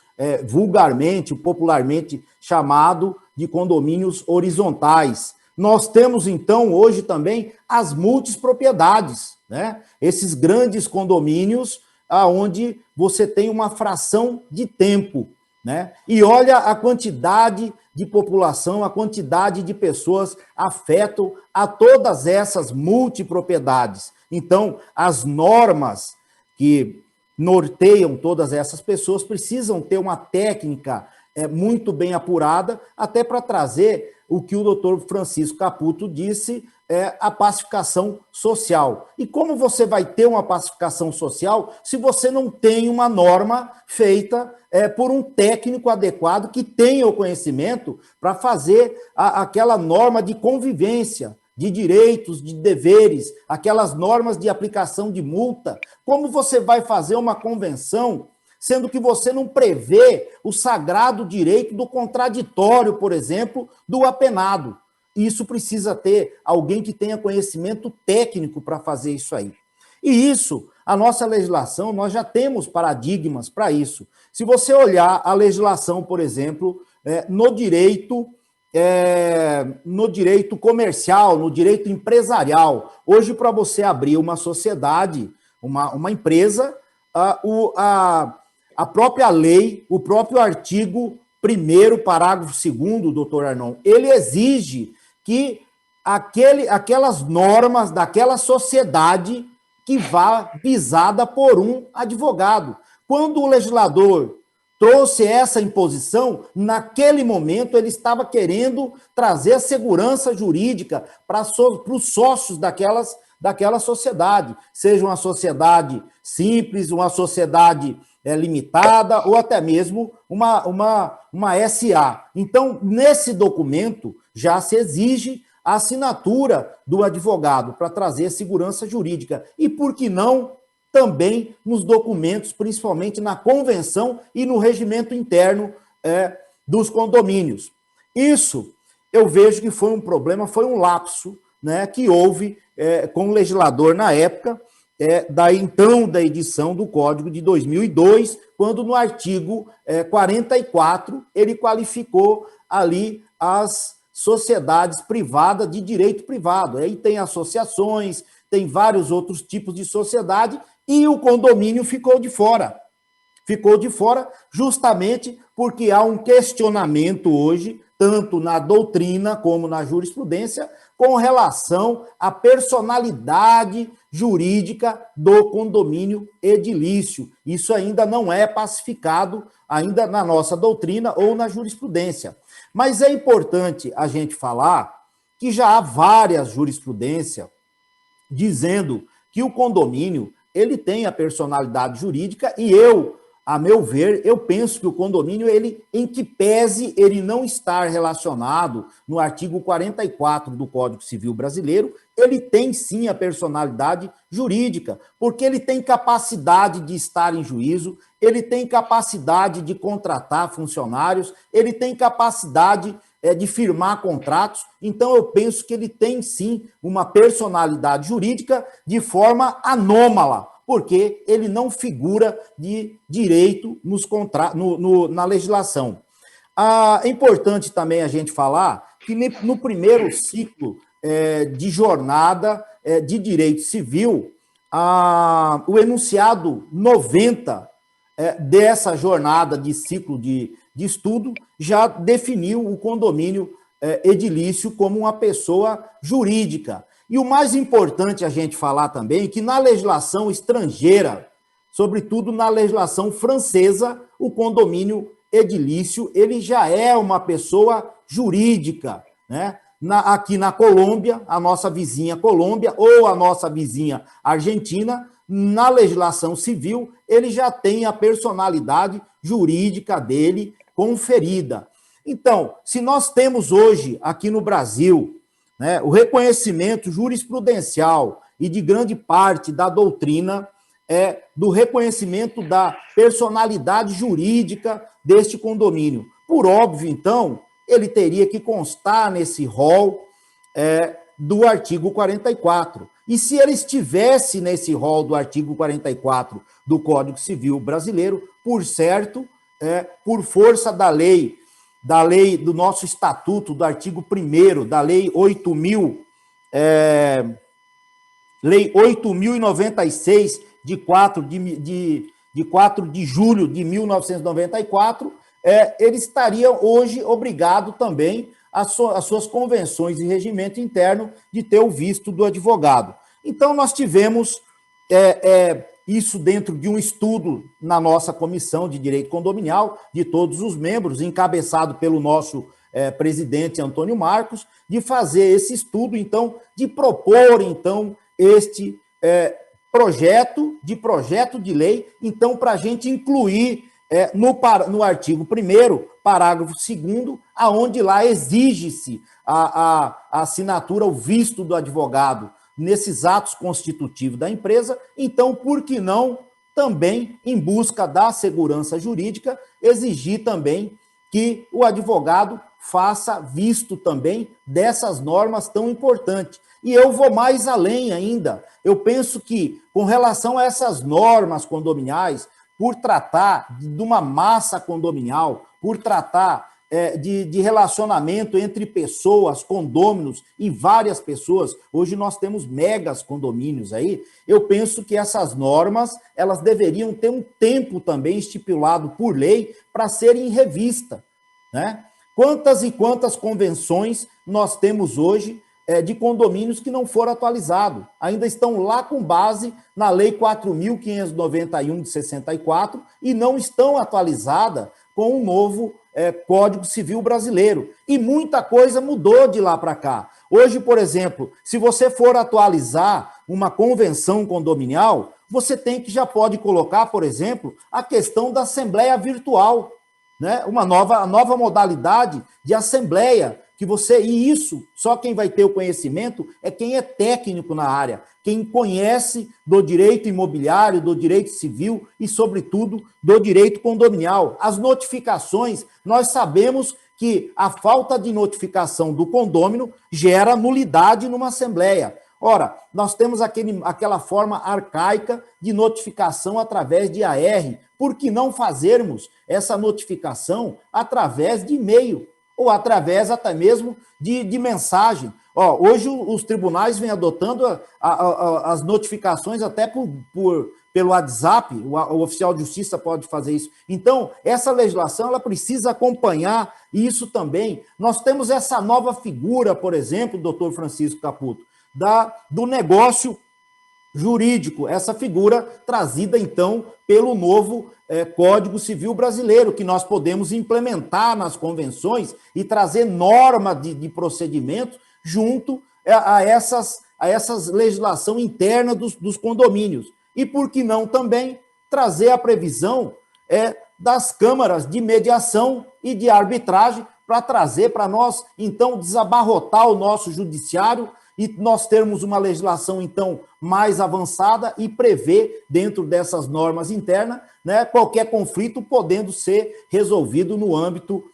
vulgarmente, popularmente chamado de condomínios horizontais. Nós temos, então, hoje também as multipropriedades, né? Esses grandes condomínios onde você tem uma fração de tempo, né? E olha a quantidade de população, a quantidade de pessoas afetam a todas essas multipropriedades. Então, as normas que norteiam todas essas pessoas precisam ter uma técnica muito bem apurada, até para trazer o que o doutor Francisco Caputo disse, a pacificação social. E como você vai ter uma pacificação social se você não tem uma norma feita por um técnico adequado que tenha o conhecimento para fazer aquela norma de convivência, de direitos, de deveres, aquelas normas de aplicação de multa? Como você vai fazer uma convenção sendo que você não prevê o sagrado direito do contraditório, por exemplo, do apenado? Isso precisa ter alguém que tenha conhecimento técnico para fazer isso aí. E isso, a nossa legislação, nós já temos paradigmas para isso. Se você olhar a legislação, por exemplo, no direito comercial, no direito empresarial, hoje, para você abrir uma sociedade, uma empresa, a própria lei, o próprio artigo 1º, parágrafo 2º, doutor Arnon, ele exige que aquelas normas daquela sociedade que vá visada por um advogado. Quando o legislador trouxe essa imposição, naquele momento ele estava querendo trazer a segurança jurídica para os sócios daquela sociedade, seja uma sociedade simples, uma sociedade limitada ou até mesmo uma SA. Então, nesse documento já se exige a assinatura do advogado para trazer segurança jurídica. E por que não também nos documentos, principalmente na convenção e no regimento interno dos condomínios? Isso eu vejo que foi um problema, foi um lapso, né, que houve com o legislador na época, da edição do Código de 2002, quando no artigo 44 ele qualificou ali as sociedades privadas de direito privado. Aí tem associações, tem vários outros tipos de sociedade, e o condomínio ficou de fora. Ficou de fora justamente porque há um questionamento hoje, tanto na doutrina como na jurisprudência, com relação à personalidade jurídica do condomínio edilício. Isso ainda não é pacificado ainda na nossa doutrina ou na jurisprudência. Mas é importante a gente falar que já há várias jurisprudências dizendo que o condomínio ele tem a personalidade jurídica e a meu ver, eu penso que o condomínio, em que pese ele não estar relacionado no artigo 44 do Código Civil Brasileiro, ele tem sim a personalidade jurídica, porque ele tem capacidade de estar em juízo, ele tem capacidade de contratar funcionários, ele tem capacidade de firmar contratos. Então, eu penso que ele tem sim uma personalidade jurídica de forma anômala, porque ele não figura de direito na legislação. É importante também a gente falar que no primeiro ciclo de jornada de direito civil, o enunciado 90 dessa jornada de ciclo de estudo já definiu o condomínio edilício como uma pessoa jurídica. E o mais importante a gente falar também é que na legislação estrangeira, sobretudo na legislação francesa, o condomínio edilício ele já é uma pessoa jurídica, né? Aqui na Colômbia, a nossa vizinha Colômbia ou a nossa vizinha Argentina, na legislação civil, ele já tem a personalidade jurídica dele conferida. Então, se nós temos hoje aqui no Brasil, né, o reconhecimento jurisprudencial e de grande parte da doutrina do reconhecimento da personalidade jurídica deste condomínio. Por óbvio, então, ele teria que constar nesse rol do artigo 44. E se ele estivesse nesse rol do artigo 44 do Código Civil Brasileiro, por certo, por força da lei do nosso estatuto, do artigo 1º, da Lei 8.096, de 4 de julho de 1994, ele estaria hoje obrigado também às suas convenções e regimento interno de ter o visto do advogado. Então, nós tivemos isso dentro de um estudo na nossa Comissão de Direito Condominial, de todos os membros, encabeçado pelo nosso presidente Antônio Marcos, de fazer esse estudo, então, de propor, então, este projeto de lei, então, para a gente incluir no artigo 1º, parágrafo 2º, aonde lá exige-se a assinatura, o visto do advogado nesses atos constitutivos da empresa. Então, por que não também, em busca da segurança jurídica, exigir também que o advogado faça visto também dessas normas tão importantes. E eu vou mais além ainda. Eu penso que, com relação a essas normas condominiais, por tratar de uma massa condominial, por tratar de relacionamento entre pessoas, condôminos e várias pessoas, hoje nós temos megas condomínios aí, eu penso que essas normas, elas deveriam ter um tempo também estipulado por lei para serem revista, né? Quantas e quantas convenções nós temos hoje de condomínios que não foram atualizados, ainda estão lá com base na Lei 4.591 de 64 e não estão atualizadas com o novo Código Civil Brasileiro. E muita coisa mudou de lá para cá. Hoje, por exemplo, se você for atualizar uma convenção condominial, você já pode colocar, por exemplo, a questão da assembleia virtual, né? Uma nova modalidade de assembleia, e isso, só quem vai ter o conhecimento é quem é técnico na área, quem conhece do direito imobiliário, do direito civil e, sobretudo, do direito condominial. As notificações, nós sabemos que a falta de notificação do condômino gera nulidade numa assembleia. Ora, nós temos aquela forma arcaica de notificação através de AR. Por que não fazermos essa notificação através de e-mail? Ou através até mesmo de mensagem. Hoje os tribunais vêm adotando as notificações até pelo WhatsApp, o oficial de justiça pode fazer isso. Então, essa legislação ela precisa acompanhar isso também. Nós temos essa nova figura, por exemplo, doutor Francisco Caputo, do negócio jurídico, essa figura trazida, então, pelo novo Código Civil Brasileiro, que nós podemos implementar nas convenções e trazer norma de procedimento junto a essas legislação interna dos condomínios. E por que não também trazer a previsão das câmaras de mediação e de arbitragem para trazer para nós, então, desabarrotar o nosso judiciário e nós termos uma legislação, então, mais avançada e prever, dentro dessas normas internas, né, qualquer conflito podendo ser resolvido no âmbito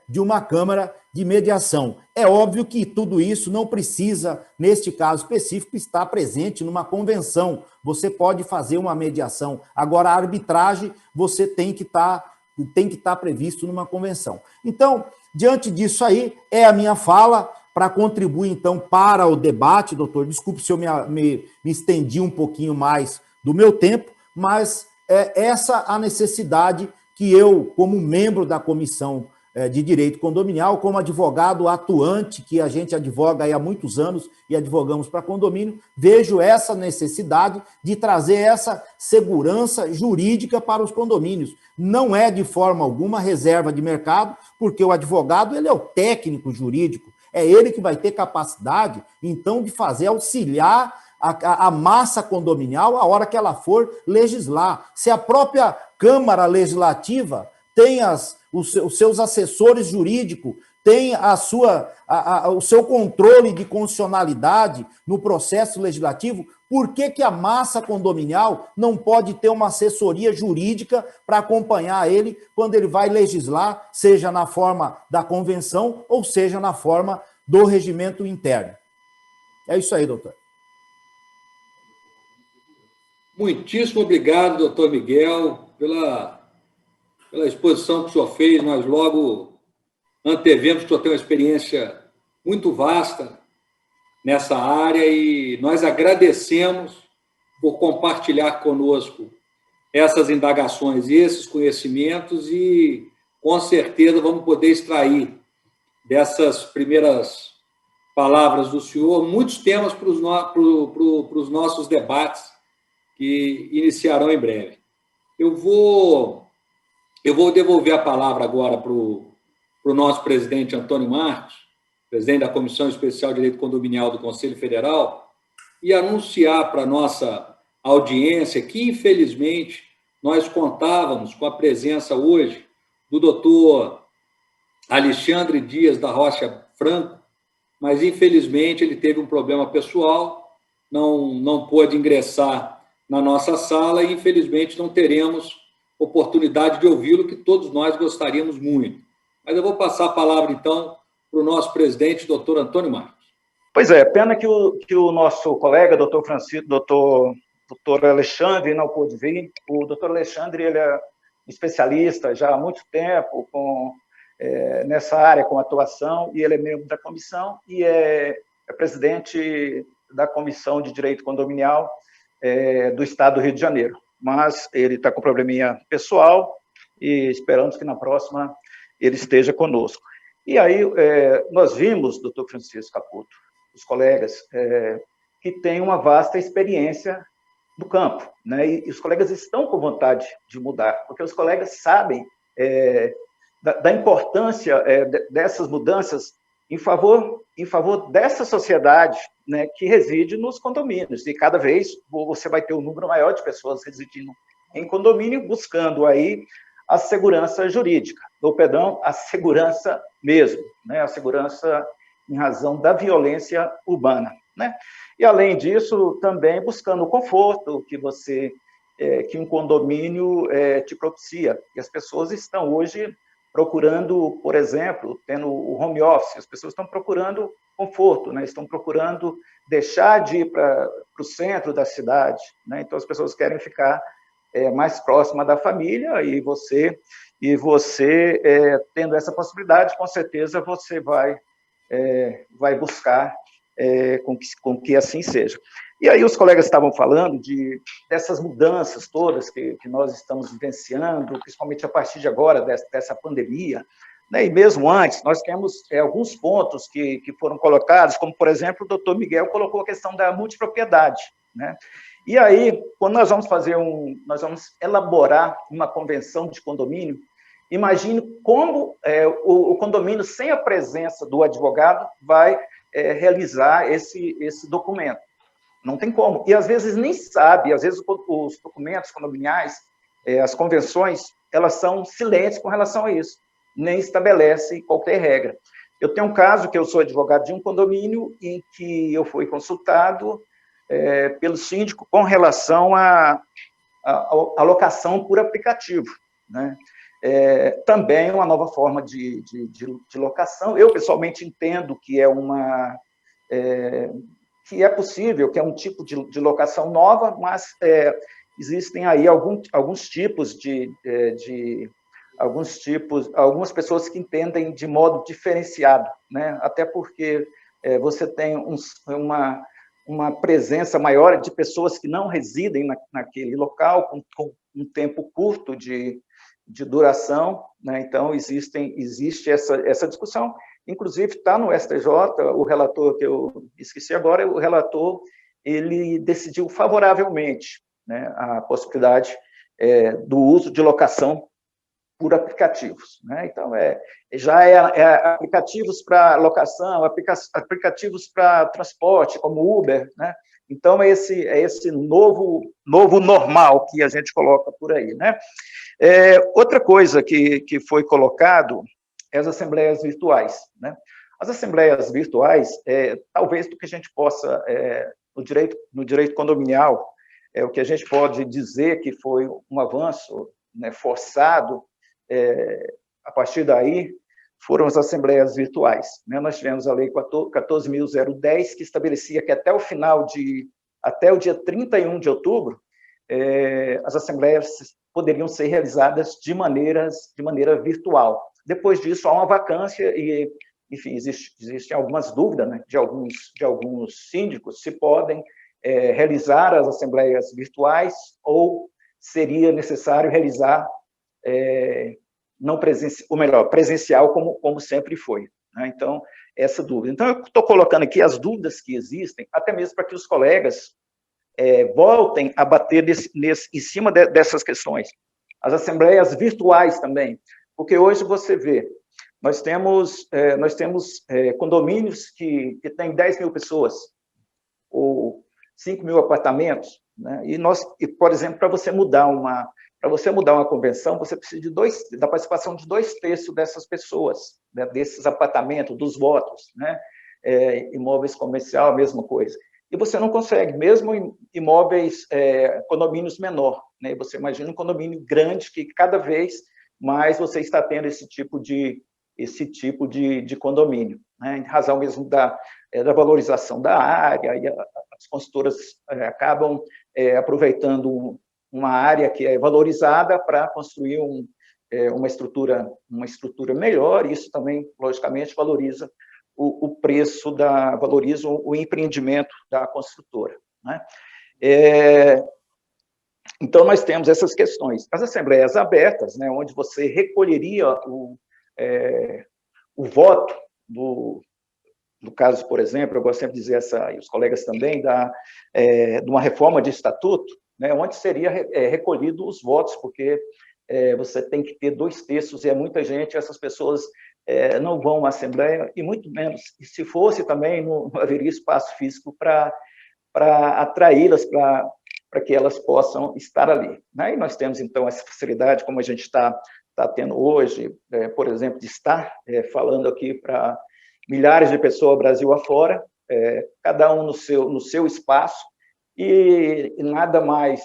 de uma Câmara de Mediação. É óbvio que tudo isso não precisa, neste caso específico, estar presente numa convenção. Você pode fazer uma mediação. Agora, a arbitragem, você tem que estar previsto numa convenção. Então, diante disso aí, é a minha fala para contribuir, então, para o debate, doutor. Desculpe se eu me estendi um pouquinho mais do meu tempo, mas essa a necessidade que eu, como membro da Comissão de Direito Condominial, como advogado atuante, que a gente advoga aí há muitos anos e advogamos para condomínio, vejo essa necessidade de trazer essa segurança jurídica para os condomínios. Não é, de forma alguma, reserva de mercado, porque o advogado ele é o técnico jurídico, é ele que vai ter capacidade, então, de auxiliar a massa condominial a hora que ela for legislar. Se a própria Câmara Legislativa tem os seus assessores jurídicos, tem o seu controle de constitucionalidade no processo legislativo, por que a massa condominial não pode ter uma assessoria jurídica para acompanhar ele quando ele vai legislar, seja na forma da convenção ou seja na forma do regimento interno? É isso aí, doutor. Muitíssimo obrigado, doutor Miguel, pela exposição que o senhor fez. Nós logo antevemos que o senhor tem uma experiência muito vasta nessa área e nós agradecemos por compartilhar conosco essas indagações e esses conhecimentos e, com certeza, vamos poder extrair dessas primeiras palavras do senhor muitos temas para os nossos debates que iniciarão em breve. Eu vou devolver a palavra agora para o nosso presidente Antônio Marcos, presidente da Comissão Especial de Direito Condominial do Conselho Federal, e anunciar para a nossa audiência que, infelizmente, nós contávamos com a presença hoje do doutor Alexandre Dias da Rocha Franco, mas, infelizmente, ele teve um problema pessoal, não pôde ingressar na nossa sala e, infelizmente, não teremos oportunidade de ouvi-lo, que todos nós gostaríamos muito. Mas eu vou passar a palavra, então, para o nosso presidente, doutor Antônio Marcos. Pois é, pena que o nosso colega, doutor Francisco, doutor Alexandre, não pôde vir. O doutor Alexandre, ele é especialista já há muito tempo nessa área, com atuação, e ele é membro da comissão e é presidente da Comissão de Direito Condominial do Estado do Rio de Janeiro. Mas ele está com probleminha pessoal e esperamos que na próxima ele esteja conosco. E aí nós vimos, doutor Francisco Caputo, os colegas, que têm uma vasta experiência do campo, né? E os colegas estão com vontade de mudar, porque os colegas sabem da importância dessas mudanças em favor dessa sociedade, né, que reside nos condomínios. E cada vez você vai ter um número maior de pessoas residindo em condomínio, buscando aí a segurança jurídica, ou, perdão, a segurança mesmo, né, a segurança em razão da violência urbana, né? E, além disso, também buscando o conforto que um condomínio te propicia. E as pessoas estão hoje procurando, por exemplo, tendo o home office, as pessoas estão procurando conforto, né? Estão procurando deixar de ir para o centro da cidade, né? Então, as pessoas querem ficar mais próxima da família e você tendo essa possibilidade, com certeza você vai buscar com que assim seja. E aí os colegas estavam falando dessas mudanças todas que nós estamos vivenciando, principalmente a partir de agora, dessa pandemia, né? E mesmo antes, nós temos alguns pontos que foram colocados, como, por exemplo, o doutor Miguel colocou a questão da multipropriedade, né? E aí, quando nós vamos elaborar uma convenção de condomínio, imagine como o condomínio, sem a presença do advogado, vai realizar esse documento. Não tem como. E, às vezes, nem sabe. Às vezes, os documentos condominiais, as convenções, elas são silentes com relação a isso. Nem estabelece qualquer regra. Eu tenho um caso que eu sou advogado de um condomínio em que eu fui consultado pelo síndico com relação à locação por aplicativo, né? Também uma nova forma de locação. Eu, pessoalmente, entendo que é possível, que é um tipo de locação nova, mas existem aí alguns tipos algumas pessoas que entendem de modo diferenciado, né? Até porque você tem uma presença maior de pessoas que não residem naquele local, com um tempo curto de duração, né? Então, existe essa discussão. Inclusive, está no STJ, o relator, que eu esqueci agora, o relator, ele decidiu favoravelmente, né, a possibilidade do uso de locação por aplicativos, né? Então, aplicativos para locação, aplicativos para transporte, como Uber, né? Então, é esse novo normal que a gente coloca por aí, né? Outra coisa que foi colocado é as assembleias virtuais, né? As assembleias virtuais, talvez do que a gente possa, no direito condominial, o que a gente pode dizer que foi um avanço, né, forçado, a partir daí, foram as assembleias virtuais. Né? Nós tivemos a Lei 14.010, que estabelecia que até o dia 31 de outubro, as assembleias poderiam ser realizadas de maneira virtual. Depois disso, há uma vacância e, enfim, existem algumas dúvidas, né, de alguns síndicos se podem realizar as assembleias virtuais ou seria necessário realizar presencial como sempre foi. Né? Então, essa dúvida. Então, eu estou colocando aqui as dúvidas que existem, até mesmo para que os colegas voltem a bater em cima dessas questões. As assembleias virtuais também, porque hoje você vê, nós temos condomínios que têm 10 mil pessoas, ou 5 mil apartamentos, né? E, por exemplo, para você mudar uma convenção, você precisa da participação de 2/3 dessas pessoas, né? Desses apartamentos, dos votos, né? Imóveis comercial, a mesma coisa. E você não consegue, mesmo em imóveis, condomínios menor, né? Você imagina um condomínio grande que cada vez mais você está tendo esse tipo de condomínio, né? Em razão mesmo da valorização da área, e as consultoras acabam aproveitando uma área que é valorizada para construir uma estrutura melhor, e isso também, logicamente, valoriza o preço, valoriza o empreendimento da construtora. Né? Então, nós temos essas questões. As assembleias abertas, né, onde você recolheria o voto no caso, por exemplo, eu gosto sempre de dizer e os colegas também, de uma reforma de estatuto, né, onde seria recolhido os votos, porque você tem que ter 2/3, e é muita gente, essas pessoas não vão à Assembleia, e muito menos, e se fosse também, não haveria espaço físico para atraí-las, para que elas possam estar ali. Né? E nós temos, então, essa facilidade, como a gente está tendo hoje, por exemplo, de estar falando aqui para milhares de pessoas Brasil afora, cada um no seu espaço, e nada mais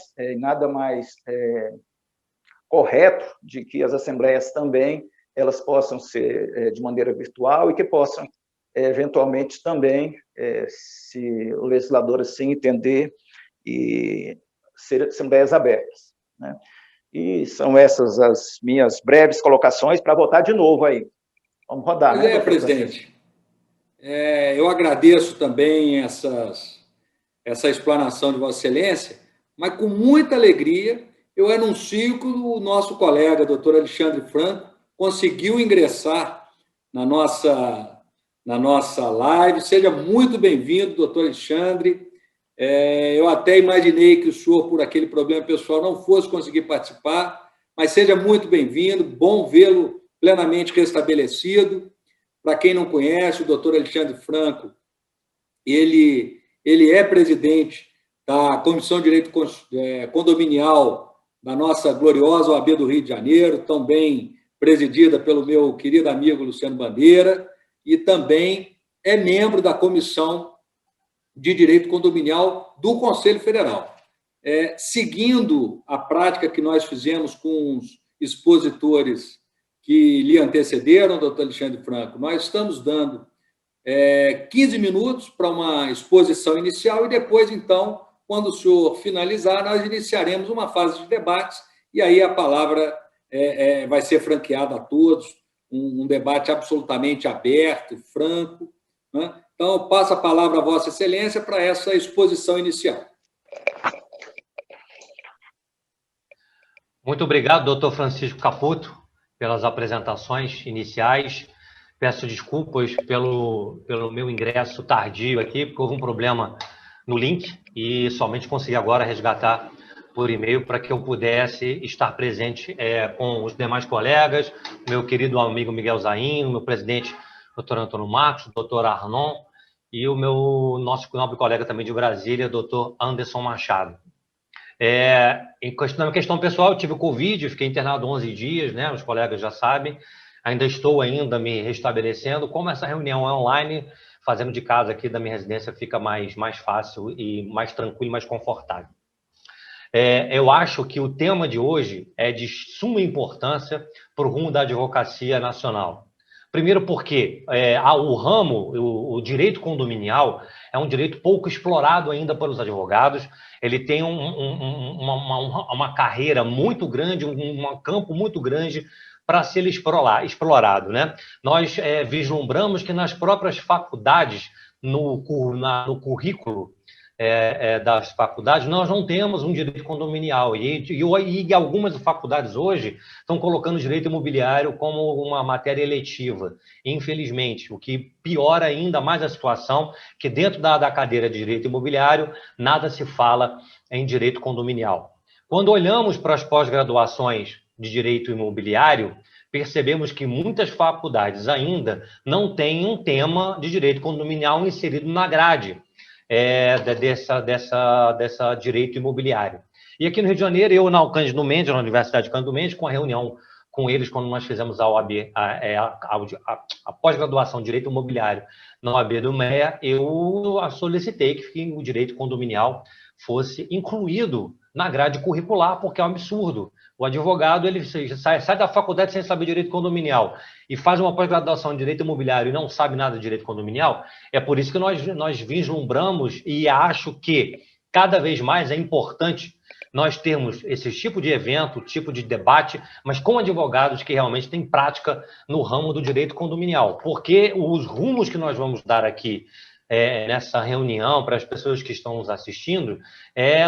correto de que as assembleias também elas possam ser de maneira virtual e que possam, eventualmente, também, se o legislador assim entender, e ser assembleias abertas. Né? E são essas as minhas breves colocações para votar de novo aí. Vamos rodar, né, presidente. Eu agradeço também essa explanação de Vossa Excelência, mas com muita alegria eu anuncio que o nosso colega, doutor Alexandre Franco, conseguiu ingressar na nossa live. Seja muito bem-vindo, doutor Alexandre. Eu até imaginei que o senhor, por aquele problema pessoal, não fosse conseguir participar, mas seja muito bem-vindo, bom vê-lo plenamente restabelecido. Para quem não conhece, o doutor Alexandre Franco, ele é presidente da Comissão de Direito Condominial da nossa gloriosa OAB do Rio de Janeiro, também presidida pelo meu querido amigo Luciano Bandeira, e também é membro da Comissão de Direito Condominial do Conselho Federal. Seguindo a prática que nós fizemos com os expositores que lhe antecederam, doutor Alexandre Franco, nós estamos dando 15 minutos para uma exposição inicial e depois, então, quando o senhor finalizar, nós iniciaremos uma fase de debates e aí a palavra vai ser franqueada a todos, um debate absolutamente aberto, franco. Né? Então, eu passo a palavra a Vossa Excelência para essa exposição inicial. Muito obrigado, doutor Francisco Caputo, pelas apresentações iniciais. Peço desculpas pelo meu ingresso tardio aqui, porque houve um problema no link e somente consegui agora resgatar por e-mail para que eu pudesse estar presente com os demais colegas, meu querido amigo Miguel Zain, meu presidente, doutor Antônio Marcos, doutor Arnon, e o nosso nobre colega também de Brasília, doutor Anderson Machado. Na questão pessoal, eu tive Covid, fiquei internado 11 dias, né? Os colegas já sabem, ainda estou me restabelecendo. Como essa reunião é online, fazendo de casa aqui da minha residência fica mais fácil e mais tranquilo e mais confortável. Eu acho que o tema de hoje é de suma importância para o rumo da advocacia nacional, Primeiro porque o ramo, o direito condominial, é um direito pouco explorado ainda pelos advogados. Ele tem uma carreira muito grande, um campo muito grande para ser explorado, né? Nós vislumbramos que nas próprias faculdades, no currículo das faculdades, nós não temos um direito condominial. E algumas faculdades hoje estão colocando o direito imobiliário como uma matéria eletiva, infelizmente, o que piora ainda mais a situação, que dentro da cadeira de direito imobiliário, nada se fala em direito condominial. Quando olhamos para as pós-graduações de direito imobiliário, percebemos que muitas faculdades ainda não têm um tema de direito condominial inserido na grade dessa direito imobiliário. E aqui no Rio de Janeiro, eu na Cândido Mendes, na Universidade de Cândido Mendes, com a reunião com eles, quando nós fizemos a OAB, a pós-graduação de Direito Imobiliário na OAB do MEA, eu solicitei que o direito condominial fosse incluído na grade curricular, porque é um absurdo. O advogado ele sai da faculdade sem saber direito condominial e faz uma pós-graduação em direito imobiliário e não sabe nada de direito condominial. É por isso que nós vislumbramos e acho que cada vez mais é importante nós termos esse tipo de evento, tipo de debate, mas com advogados que realmente têm prática no ramo do direito condominial. Porque os rumos que nós vamos dar aqui nessa reunião, para as pessoas que estão nos assistindo,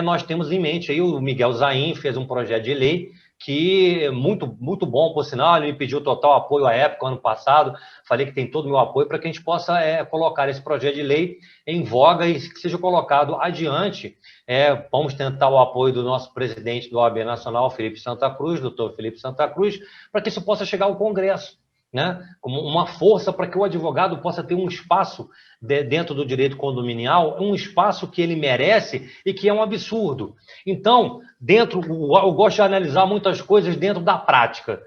nós temos em mente, aí o Miguel Zain fez um projeto de lei que é muito bom, por sinal, ele me pediu total apoio à época, ano passado, falei que tem todo o meu apoio para que a gente possa colocar esse projeto de lei em voga e que seja colocado adiante. Vamos tentar o apoio do nosso presidente do OAB Nacional, Felipe Santa Cruz, doutor Felipe Santa Cruz, para que isso possa chegar ao Congresso, né? Como uma força para que o advogado possa ter um espaço dentro do direito condominial, um espaço que ele merece e que é um absurdo. Então, eu gosto de analisar muitas coisas dentro da prática.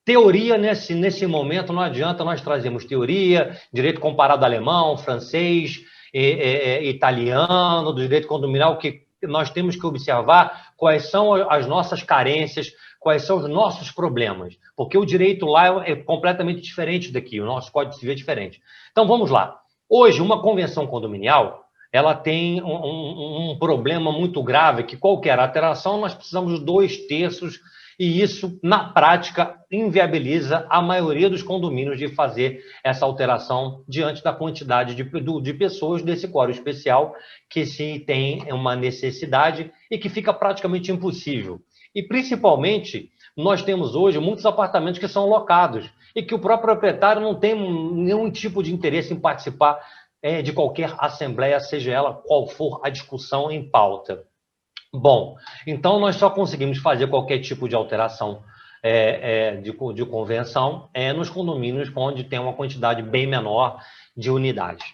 Teoria, nesse momento, não adianta nós trazermos teoria, direito comparado alemão, francês, italiano, do direito condominial, que nós temos que observar quais são as nossas carências, quais são os nossos problemas, porque o direito lá é completamente diferente daqui, o nosso Código Civil é diferente. Então, vamos lá. Hoje, uma convenção condominial, ela tem um problema muito grave, que qualquer alteração, nós precisamos de 2/3, e isso, na prática, inviabiliza a maioria dos condomínios de fazer essa alteração diante da quantidade de pessoas desse quórum especial, que se tem uma necessidade e que fica praticamente impossível. E, principalmente, nós temos hoje muitos apartamentos que são locados e que o próprio proprietário não tem nenhum tipo de interesse em participar de qualquer assembleia, seja ela qual for a discussão em pauta. Bom, então nós só conseguimos fazer qualquer tipo de alteração de convenção nos condomínios onde tem uma quantidade bem menor de unidades.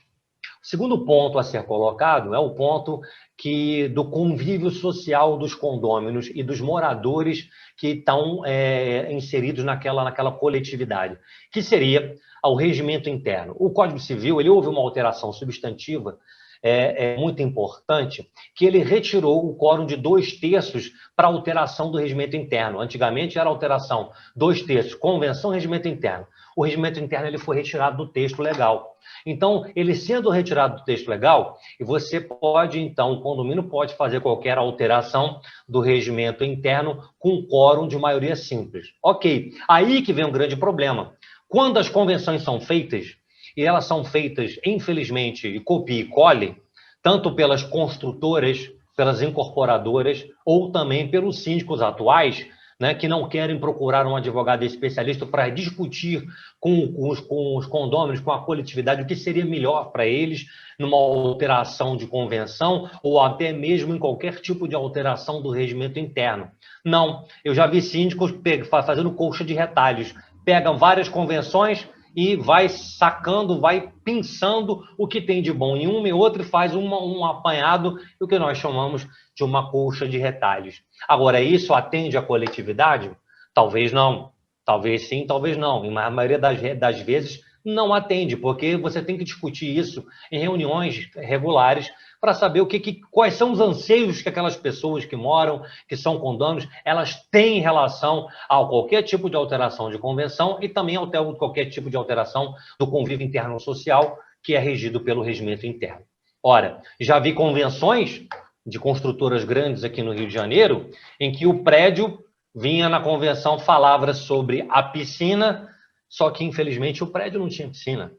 O segundo ponto a ser colocado é o ponto do convívio social dos condôminos e dos moradores que estão inseridos naquela coletividade, que seria o regimento interno. O Código Civil, houve uma alteração substantiva muito importante, que ele retirou o quórum de 2/3 para alteração do regimento interno. Antigamente era alteração 2/3, convenção, regimento interno. O regimento interno ele foi retirado do texto legal. Então, ele sendo retirado do texto legal, e você pode, então, o condomínio pode fazer qualquer alteração do regimento interno com quórum de maioria simples. Ok, aí que vem um grande problema. Quando as convenções são feitas, e elas são feitas, infelizmente, copia e cole, tanto pelas construtoras, pelas incorporadoras, ou também pelos síndicos atuais, né, que não querem procurar um advogado especialista para discutir com os condôminos, com a coletividade, o que seria melhor para eles numa alteração de convenção ou até mesmo em qualquer tipo de alteração do regimento interno. Não, eu já vi síndicos fazendo colcha de retalhos, pegam várias convenções e vai sacando, vai pensando o que tem de bom em uma e outra e faz um apanhado, o que nós chamamos de uma colcha de retalhos. Agora, isso atende à coletividade? Talvez não. Talvez sim, talvez não. E a maioria das vezes não atende, porque você tem que discutir isso em reuniões regulares para saber quais são os anseios que aquelas pessoas que moram, que são condôminos, elas têm em relação a qualquer tipo de alteração de convenção e também a qualquer tipo de alteração do convívio interno social, que é regido pelo regimento interno. Ora, já vi convenções de construtoras grandes aqui no Rio de Janeiro, em que o prédio vinha na convenção, falava sobre a piscina, só que, infelizmente, o prédio não tinha piscina.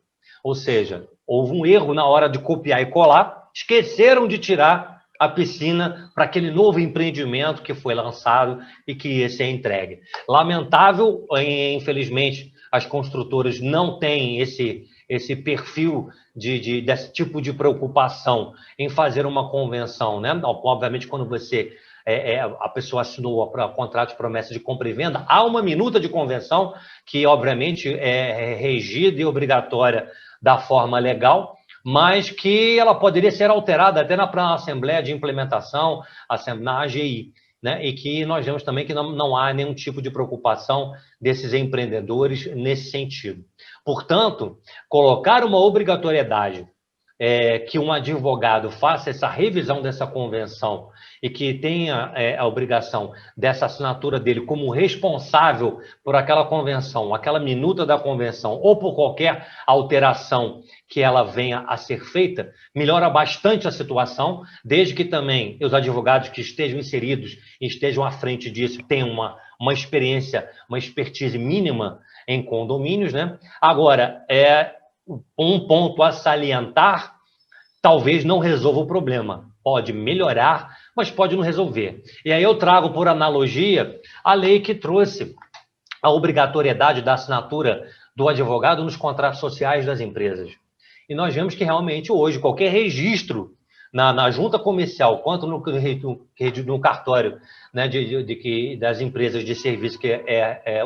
Ou seja, houve um erro na hora de copiar e colar, esqueceram de tirar a piscina para aquele novo empreendimento que foi lançado e que ia ser entregue. Lamentável, infelizmente, as construtoras não têm esse perfil desse tipo de preocupação em fazer uma convenção, né? Obviamente, quando a pessoa assinou o contrato de promessa de compra e venda, há uma minuta de convenção que, obviamente, é regida e obrigatória da forma legal, mas que ela poderia ser alterada até na Assembleia de Implementação, na AGI, né? E que nós vemos também que não há nenhum tipo de preocupação desses empreendedores nesse sentido. Portanto, colocar uma obrigatoriedade que um advogado faça essa revisão dessa convenção e que tenha a obrigação dessa assinatura dele como responsável por aquela convenção, aquela minuta da convenção ou por qualquer alteração que ela venha a ser feita, melhora bastante a situação, desde que também os advogados que estejam inseridos e estejam à frente disso tenham uma experiência, uma expertise mínima em condomínios, né? Agora, um ponto a salientar, talvez não resolva o problema. Pode melhorar, mas pode não resolver. E aí eu trago, por analogia, a lei que trouxe a obrigatoriedade da assinatura do advogado nos contratos sociais das empresas. E nós vemos que realmente hoje qualquer registro na junta comercial, quanto no cartório, né, das empresas de serviço, que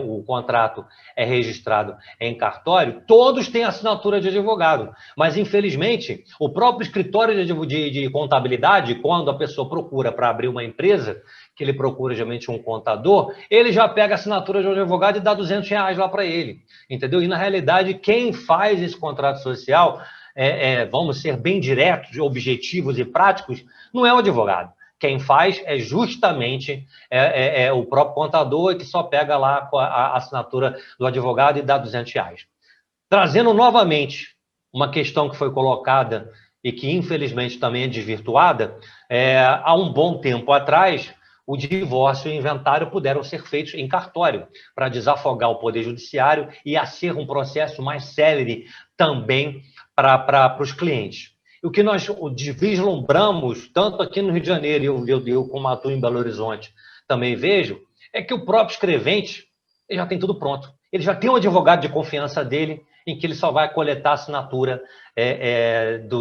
o contrato é registrado em cartório, todos têm assinatura de advogado. Mas, infelizmente, o próprio escritório de contabilidade, quando a pessoa procura para abrir uma empresa, que ele procura geralmente um contador, ele já pega a assinatura de um advogado e dá R$200 lá para ele, entendeu? E, na realidade, quem faz esse contrato social, vamos ser bem diretos, objetivos e práticos, não é o advogado. Quem faz é justamente o próprio contador, que só pega lá a assinatura do advogado e dá R$200. Trazendo novamente uma questão que foi colocada e que, infelizmente, também é desvirtuada, há um bom tempo atrás, o divórcio e o inventário puderam ser feitos em cartório, para desafogar o Poder Judiciário e a ser um processo mais célere também para os clientes. O que nós vislumbramos, tanto aqui no Rio de Janeiro, eu como atuo em Belo Horizonte, também vejo, é que o próprio escrevente ele já tem tudo pronto. Ele já tem um advogado de confiança dele, em que ele só vai coletar a assinatura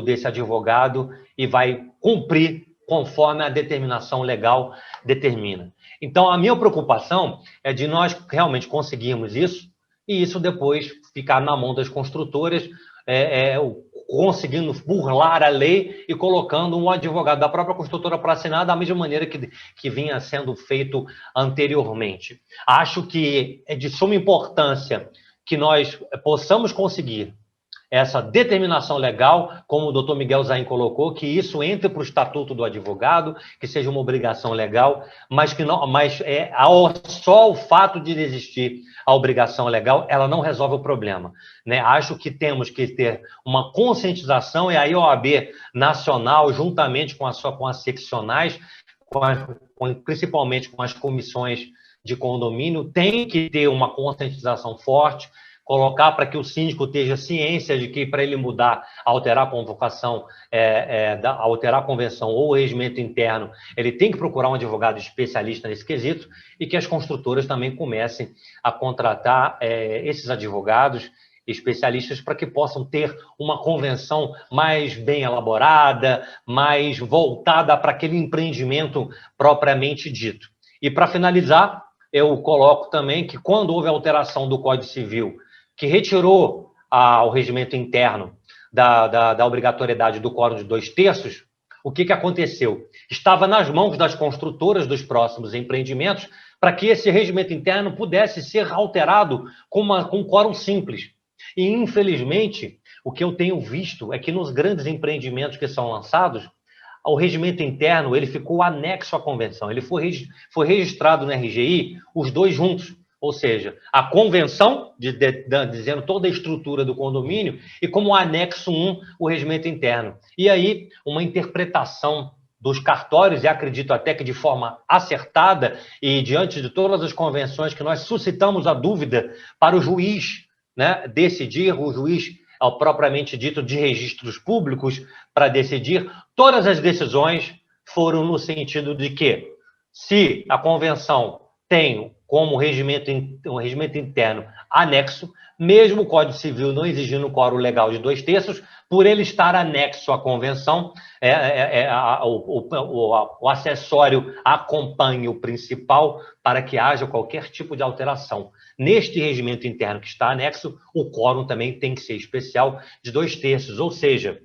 desse advogado e vai cumprir conforme a determinação legal determina. Então, a minha preocupação é de nós realmente conseguirmos isso, e isso depois ficar na mão das construtoras, conseguindo burlar a lei e colocando um advogado da própria construtora para assinar da mesma maneira que vinha sendo feito anteriormente. Acho que é de suma importância que nós possamos conseguir essa determinação legal, como o doutor Miguel Zain colocou, que isso entre para o estatuto do advogado, que seja uma obrigação legal, mas só o fato de existir a obrigação legal, ela não resolve o problema, né? Acho que temos que ter uma conscientização, e aí a OAB nacional, juntamente com as seccionais, principalmente com as comissões de condomínio, tem que ter uma conscientização forte, colocar para que o síndico tenha ciência de que, para ele mudar, alterar a convocação, alterar a convenção ou o regimento interno, ele tem que procurar um advogado especialista nesse quesito, e que as construtoras também comecem a contratar esses advogados especialistas para que possam ter uma convenção mais bem elaborada, mais voltada para aquele empreendimento propriamente dito. E, para finalizar, eu coloco também que, quando houve a alteração do Código Civil, que retirou o regimento interno da obrigatoriedade do quórum de 2/3, o que aconteceu? Estava nas mãos das construtoras dos próximos empreendimentos para que esse regimento interno pudesse ser alterado com um quórum simples. E, infelizmente, o que eu tenho visto é que nos grandes empreendimentos que são lançados, o regimento interno ele ficou anexo à convenção. Ele foi registrado no RGI os dois juntos. Ou seja, a convenção, dizendo toda a estrutura do condomínio, e como anexo 1, o regimento interno. E aí, uma interpretação dos cartórios, e acredito até que de forma acertada, e diante de todas as convenções que nós suscitamos a dúvida para o juiz, né, decidir, o juiz, propriamente dito, de registros públicos, para decidir, todas as decisões foram no sentido de que, se a convenção tem como um regimento interno anexo, mesmo o Código Civil não exigindo um quórum legal de 2/3, por ele estar anexo à convenção, o acessório acompanha o principal para que haja qualquer tipo de alteração. Neste regimento interno que está anexo, o quórum também tem que ser especial de 2/3, ou seja,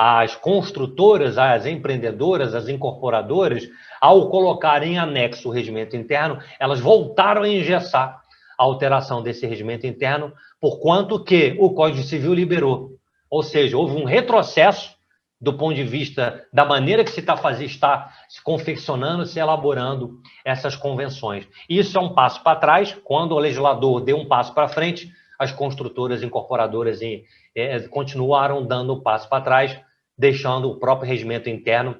as construtoras, as empreendedoras, as incorporadoras, ao colocar em anexo o regimento interno, elas voltaram a engessar a alteração desse regimento interno, porquanto que o Código Civil liberou. Ou seja, houve um retrocesso do ponto de vista da maneira que está se confeccionando, se elaborando essas convenções. Isso é um passo para trás. Quando o legislador deu um passo para frente, as construtoras, incorporadoras continuaram dando um passo para trás, deixando o próprio regimento interno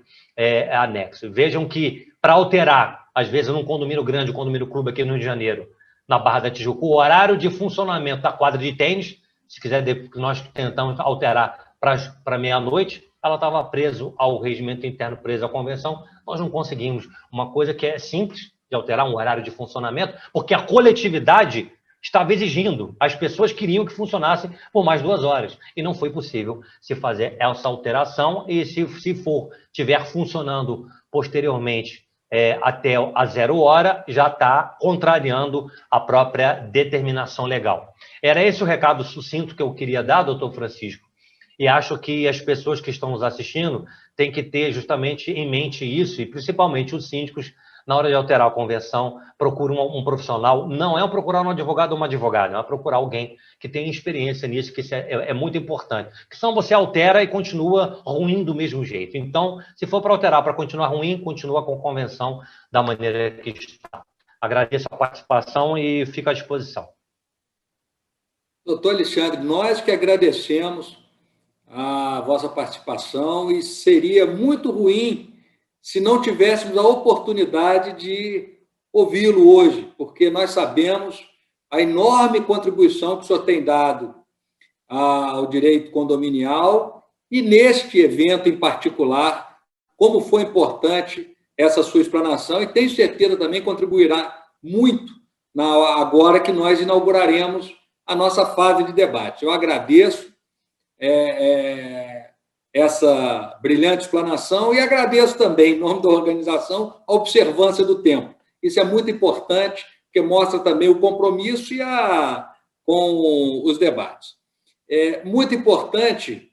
anexo. Vejam que, para alterar, às vezes num condomínio grande, um condomínio clube aqui no Rio de Janeiro, na Barra da Tijuca, o horário de funcionamento da quadra de tênis, se quiser, nós tentamos alterar para meia-noite, ela estava preso ao regimento interno, preso à convenção. Nós não conseguimos uma coisa que é simples de alterar, um horário de funcionamento, porque a coletividade estava exigindo, as pessoas queriam que funcionasse por mais 2 horas, e não foi possível se fazer essa alteração, e se estiver funcionando posteriormente até a 0 hora, já está contrariando a própria determinação legal. Era esse o recado sucinto que eu queria dar, doutor Francisco, e acho que as pessoas que estão nos assistindo têm que ter justamente em mente isso, e principalmente os síndicos, na hora de alterar a convenção, procura um profissional, não é procurar um advogado ou uma advogada, é procurar alguém que tenha experiência nisso, que isso é muito importante. Porque senão você altera e continua ruim do mesmo jeito. Então, se for para alterar, para continuar ruim, continua com a convenção da maneira que está. Agradeço a participação e fico à disposição. Doutor Alexandre, nós que agradecemos a vossa participação, e seria muito ruim se não tivéssemos a oportunidade de ouvi-lo hoje, porque nós sabemos a enorme contribuição que o senhor tem dado ao direito condominial, e neste evento em particular, como foi importante essa sua explanação, e tenho certeza também contribuirá muito agora que nós inauguraremos a nossa fase de debate. Eu agradeço essa brilhante explanação, e agradeço também, em nome da organização, a observância do tempo. Isso é muito importante, porque mostra também o compromisso com os debates. Muito importante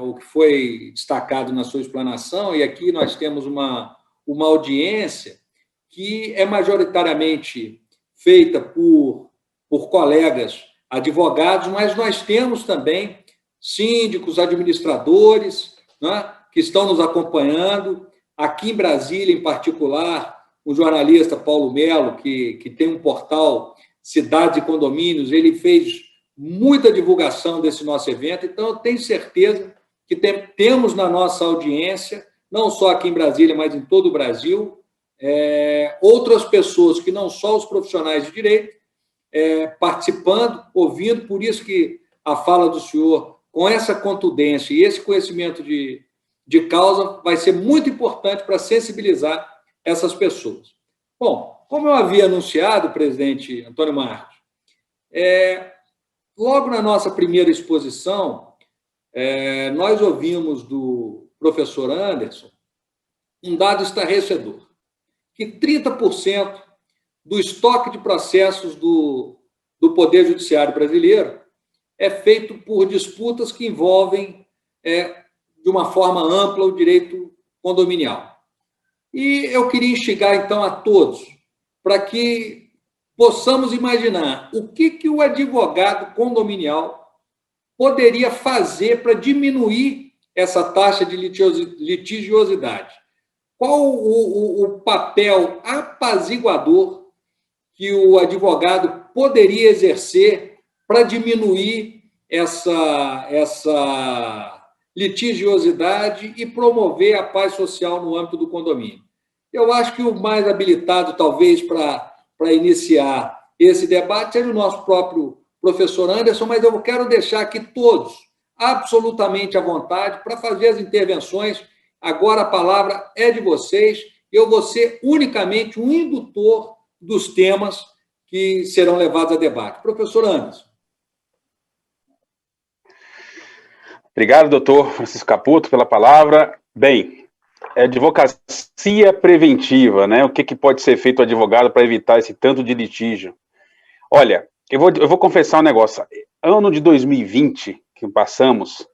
o que foi destacado na sua explanação, e aqui nós temos uma audiência que é majoritariamente feita por colegas advogados, mas nós temos também síndicos, administradores, né, que estão nos acompanhando. Aqui em Brasília, em particular, o jornalista Paulo Melo, que tem um portal Cidades e Condomínios, ele fez muita divulgação desse nosso evento, então eu tenho certeza que temos na nossa audiência, não só aqui em Brasília, mas em todo o Brasil, outras pessoas que não só os profissionais de direito, participando, ouvindo, por isso que a fala do senhor, com essa contundência e esse conhecimento de causa, vai ser muito importante para sensibilizar essas pessoas. Bom, como eu havia anunciado, presidente Antônio Marcos, logo na nossa primeira exposição, nós ouvimos do professor Anderson um dado estarrecedor, que 30% do estoque de processos do Poder Judiciário brasileiro é feito por disputas que envolvem, de uma forma ampla, o direito condominial. E eu queria instigar, então, a todos para que possamos imaginar o que o advogado condominial poderia fazer para diminuir essa taxa de litigiosidade? Qual o papel apaziguador que o advogado poderia exercer para diminuir essa litigiosidade e promover a paz social no âmbito do condomínio? Eu acho que o mais habilitado, talvez, para iniciar esse debate seja o nosso próprio professor Anderson, mas eu quero deixar aqui todos absolutamente à vontade para fazer as intervenções. Agora a palavra é de vocês. Eu vou ser unicamente um indutor dos temas que serão levados a debate. Professor Anderson. Obrigado, doutor Francisco Caputo, pela palavra. Bem, advocacia preventiva, né? O que pode ser feito o advogado para evitar esse tanto de litígio? Olha, eu vou confessar um negócio. Ano de 2020, que passamos,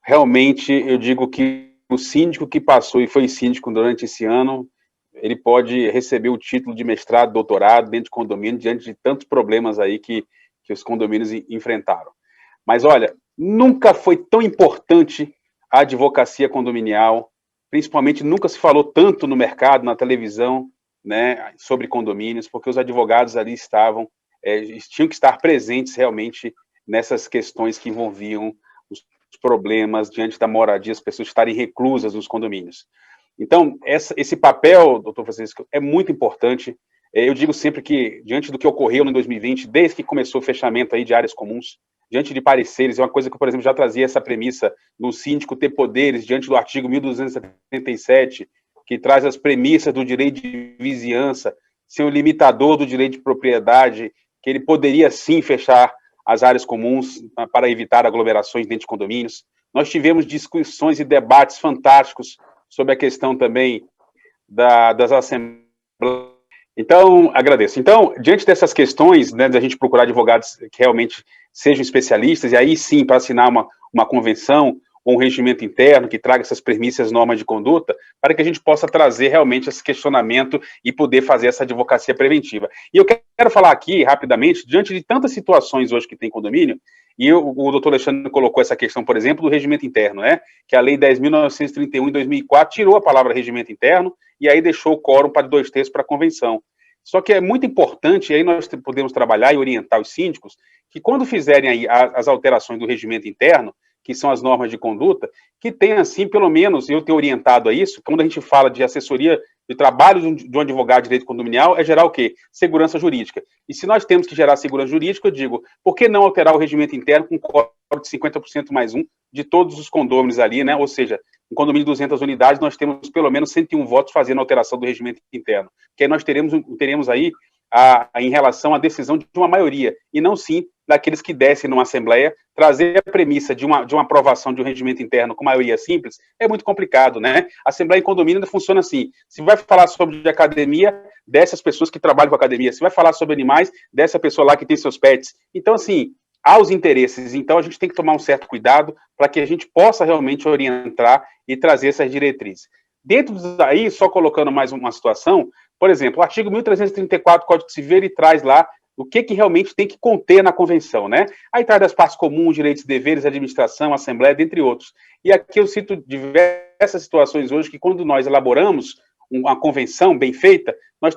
realmente eu digo que o síndico que passou e foi síndico durante esse ano, ele pode receber o título de mestrado, doutorado dentro de condomínio, diante de tantos problemas aí que os condomínios enfrentaram. Mas, olha, nunca foi tão importante a advocacia condominial, principalmente nunca se falou tanto no mercado, na televisão, né, sobre condomínios, porque os advogados ali tinham que estar presentes realmente nessas questões que envolviam os problemas diante da moradia, as pessoas estarem reclusas nos condomínios. Então, esse papel, doutor Francisco, é muito importante. Eu digo sempre que, diante do que ocorreu no 2020, desde que começou o fechamento aí de áreas comuns, diante de pareceres, é uma coisa que, por exemplo, já trazia essa premissa do síndico ter poderes, diante do artigo 1277, que traz as premissas do direito de vizinhança, ser um limitador do direito de propriedade, que ele poderia, sim, fechar as áreas comuns para evitar aglomerações dentro de condomínios. Nós tivemos discussões e debates fantásticos sobre a questão também das assembleias. Então, agradeço. Então, diante dessas questões, né, da gente procurar advogados que realmente sejam especialistas, e aí sim, para assinar uma convenção ou um regimento interno que traga essas premissas, normas de conduta, para que a gente possa trazer realmente esse questionamento e poder fazer essa advocacia preventiva. E eu quero falar aqui, rapidamente, diante de tantas situações hoje que tem condomínio, e o doutor Alexandre colocou essa questão, por exemplo, do regimento interno, né, que a Lei 10.931, em 2004, tirou a palavra regimento interno e aí deixou o quórum para 2/3 para a convenção. Só que é muito importante, e aí nós podemos trabalhar e orientar os síndicos, que quando fizerem aí as alterações do regimento interno, que são as normas de conduta, que tenha, assim, pelo menos, eu tenho orientado a isso, quando a gente fala de assessoria de trabalho de um advogado de direito condominial, é gerar o quê? Segurança jurídica. E se nós temos que gerar segurança jurídica, eu digo, por que não alterar o regimento interno com código de 50% mais um de todos os condôminos ali, né? Ou seja, um condomínio de 200 unidades, nós temos pelo menos 101 votos fazendo alteração do regimento interno. Que aí nós teremos aí, em relação à decisão de uma maioria, e não sim daqueles que descem numa assembleia. Trazer a premissa de uma aprovação de um regimento interno com maioria simples é muito complicado, né? A assembleia em condomínio funciona assim: se vai falar sobre academia, desce as pessoas que trabalham com academia; se vai falar sobre animais, desce a pessoa lá que tem seus pets. Então, assim, há os interesses, então a gente tem que tomar um certo cuidado para que a gente possa realmente orientar e trazer essas diretrizes. Dentro daí, só colocando mais uma situação, por exemplo, o artigo 1334 do Código Civil, ele traz lá o que realmente tem que conter na convenção, né? Aí traz das partes comuns, direitos e deveres, administração, assembleia, dentre outros. E aqui eu cito diversas situações hoje que, quando nós elaboramos uma convenção bem feita, nós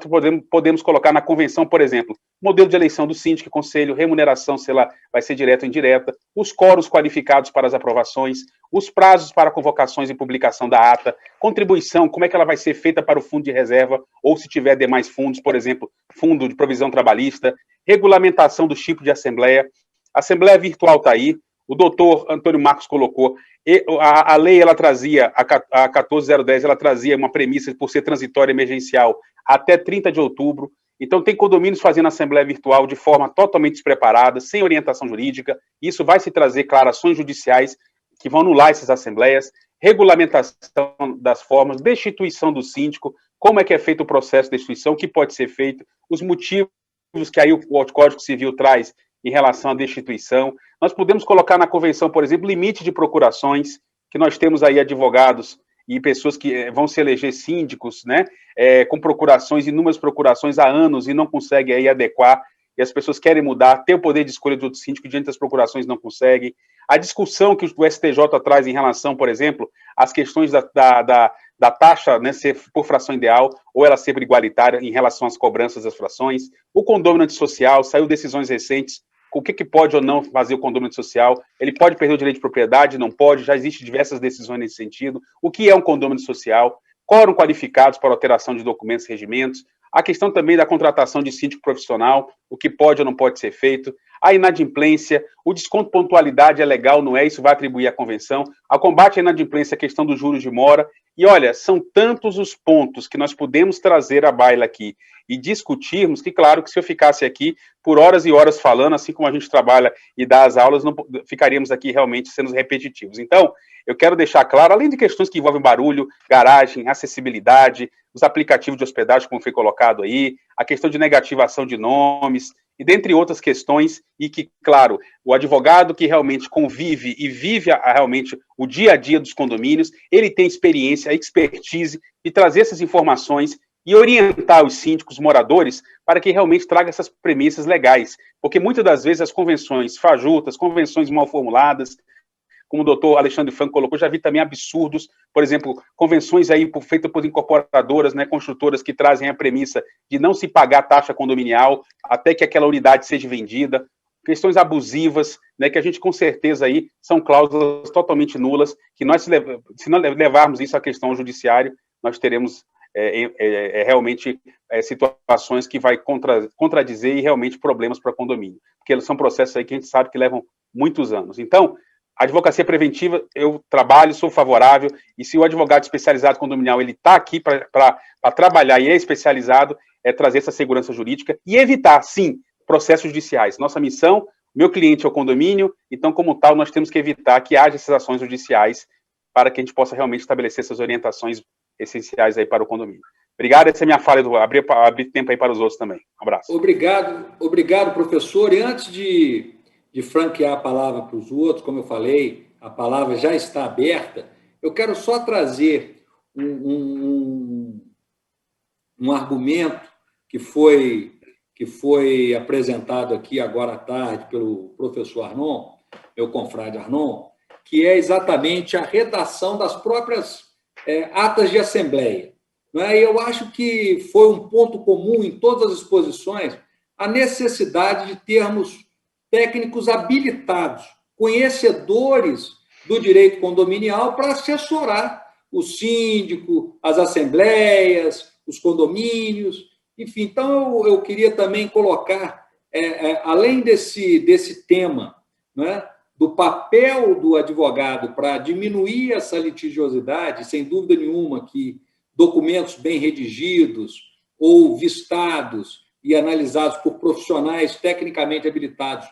podemos colocar na convenção, por exemplo, modelo de eleição do síndico e conselho, remuneração, se ela vai ser direta ou indireta, os quóruns qualificados para as aprovações, os prazos para convocações e publicação da ata, contribuição, como é que ela vai ser feita para o fundo de reserva, ou se tiver demais fundos, por exemplo, fundo de provisão trabalhista, regulamentação do tipo de assembleia. A assembleia virtual está aí, o doutor Antônio Marcos colocou, a lei, ela trazia, a 14.010, ela trazia uma premissa por ser transitória e emergencial até 30 de outubro, então tem condomínios fazendo assembleia virtual de forma totalmente despreparada, sem orientação jurídica. Isso vai se trazer, claro, ações judiciais que vão anular essas assembleias, regulamentação das formas, destituição do síndico, como é que é feito o processo de destituição, o que pode ser feito, os motivos que aí o Código Civil traz em relação à destituição. Nós podemos colocar na convenção, por exemplo, limite de procurações, que nós temos aí advogados e pessoas que vão se eleger síndicos, né, com procurações, inúmeras procurações há anos, e não conseguem aí adequar, e as pessoas querem mudar, ter o poder de escolha do outro síndico, diante das procurações não conseguem. A discussão que o STJ traz em relação, por exemplo, às questões da taxa, né, ser por fração ideal ou ela ser igualitária em relação às cobranças das frações. O condômino antissocial, saiu decisões recentes, o que pode ou não fazer o condômino antissocial, ele pode perder o direito de propriedade, não pode, já existem diversas decisões nesse sentido. O que é um condômino social? Quórum qualificados para alteração de documentos e regimentos, a questão também da contratação de síndico profissional, o que pode ou não pode ser feito, a inadimplência, o desconto de pontualidade é legal, não é? Isso vai atribuir à convenção, a combate à inadimplência, a questão dos juros de mora, e olha, são tantos os pontos que nós podemos trazer à baila aqui e discutirmos, que claro que se eu ficasse aqui por horas e horas falando, assim como a gente trabalha e dá as aulas, não ficaríamos aqui realmente sendo repetitivos. Então, eu quero deixar claro, além de questões que envolvem barulho, garagem, acessibilidade, os aplicativos de hospedagem, como foi colocado aí, a questão de negativação de nomes, e dentre outras questões, e que, claro, o advogado que realmente convive e vive realmente o dia a dia dos condomínios, ele tem experiência, expertise de trazer essas informações e orientar os síndicos, moradores, para que realmente traga essas premissas legais, porque muitas das vezes as convenções fajutas, convenções mal formuladas, como o doutor Alexandre Franco colocou, já vi também absurdos, por exemplo, convenções aí feitas por incorporadoras, né, construtoras que trazem a premissa de não se pagar taxa condominial até que aquela unidade seja vendida, questões abusivas, né, que a gente com certeza aí são cláusulas totalmente nulas, que nós, se não levarmos isso à questão ao judiciário, nós teremos realmente situações que vai contradizer e realmente problemas para condomínio, porque são processos aí que a gente sabe que levam muitos anos. Então, a advocacia preventiva, eu trabalho, sou favorável, e se o advogado especializado condominial ele está aqui para trabalhar e é especializado, é trazer essa segurança jurídica e evitar, sim, processos judiciais. Nossa missão, meu cliente é o condomínio, então, como tal, nós temos que evitar que haja essas ações judiciais para que a gente possa realmente estabelecer essas orientações essenciais aí para o condomínio. Obrigado, essa é a minha fala, Edu. Abrir tempo aí para os outros também. Um abraço. Obrigado, professor. E antes de franquear a palavra para os outros, como eu falei, a palavra já está aberta, eu quero só trazer um argumento que foi apresentado aqui agora à tarde pelo professor Arnon, meu confrade Arnon, que é exatamente a redação das próprias atas de assembleia. Não é? E eu acho que foi um ponto comum em todas as exposições a necessidade de termos técnicos habilitados, conhecedores do direito condominial para assessorar o síndico, as assembleias, os condomínios, enfim. Então, eu queria também colocar, além desse tema, né, do papel do advogado para diminuir essa litigiosidade, sem dúvida nenhuma que documentos bem redigidos ou vistados e analisados por profissionais tecnicamente habilitados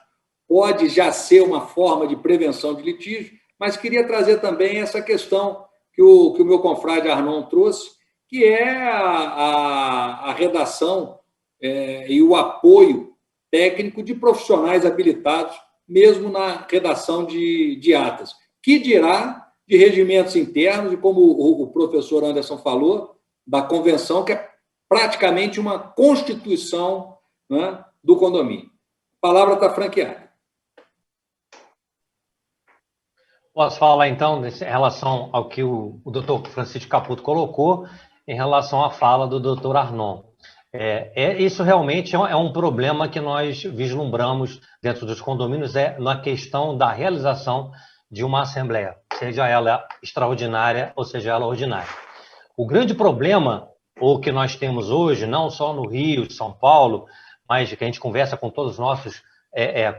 pode já ser uma forma de prevenção de litígio, mas queria trazer também essa questão que o meu confrade Arnon trouxe, que é a redação e o apoio técnico de profissionais habilitados, mesmo na redação de atas. Que dirá de regimentos internos, e como o professor Anderson falou, da convenção, que é praticamente uma constituição, né, do condomínio. A palavra está franqueada. Posso falar, então, em relação ao que o doutor Francisco Caputo colocou, em relação à fala do doutor Arnon. Isso realmente é um problema que nós vislumbramos dentro dos condomínios, na questão da realização de uma assembleia, seja ela extraordinária ou seja ela ordinária. O grande problema, o que nós temos hoje, não só no Rio, São Paulo, mas que a gente conversa com todos os nossos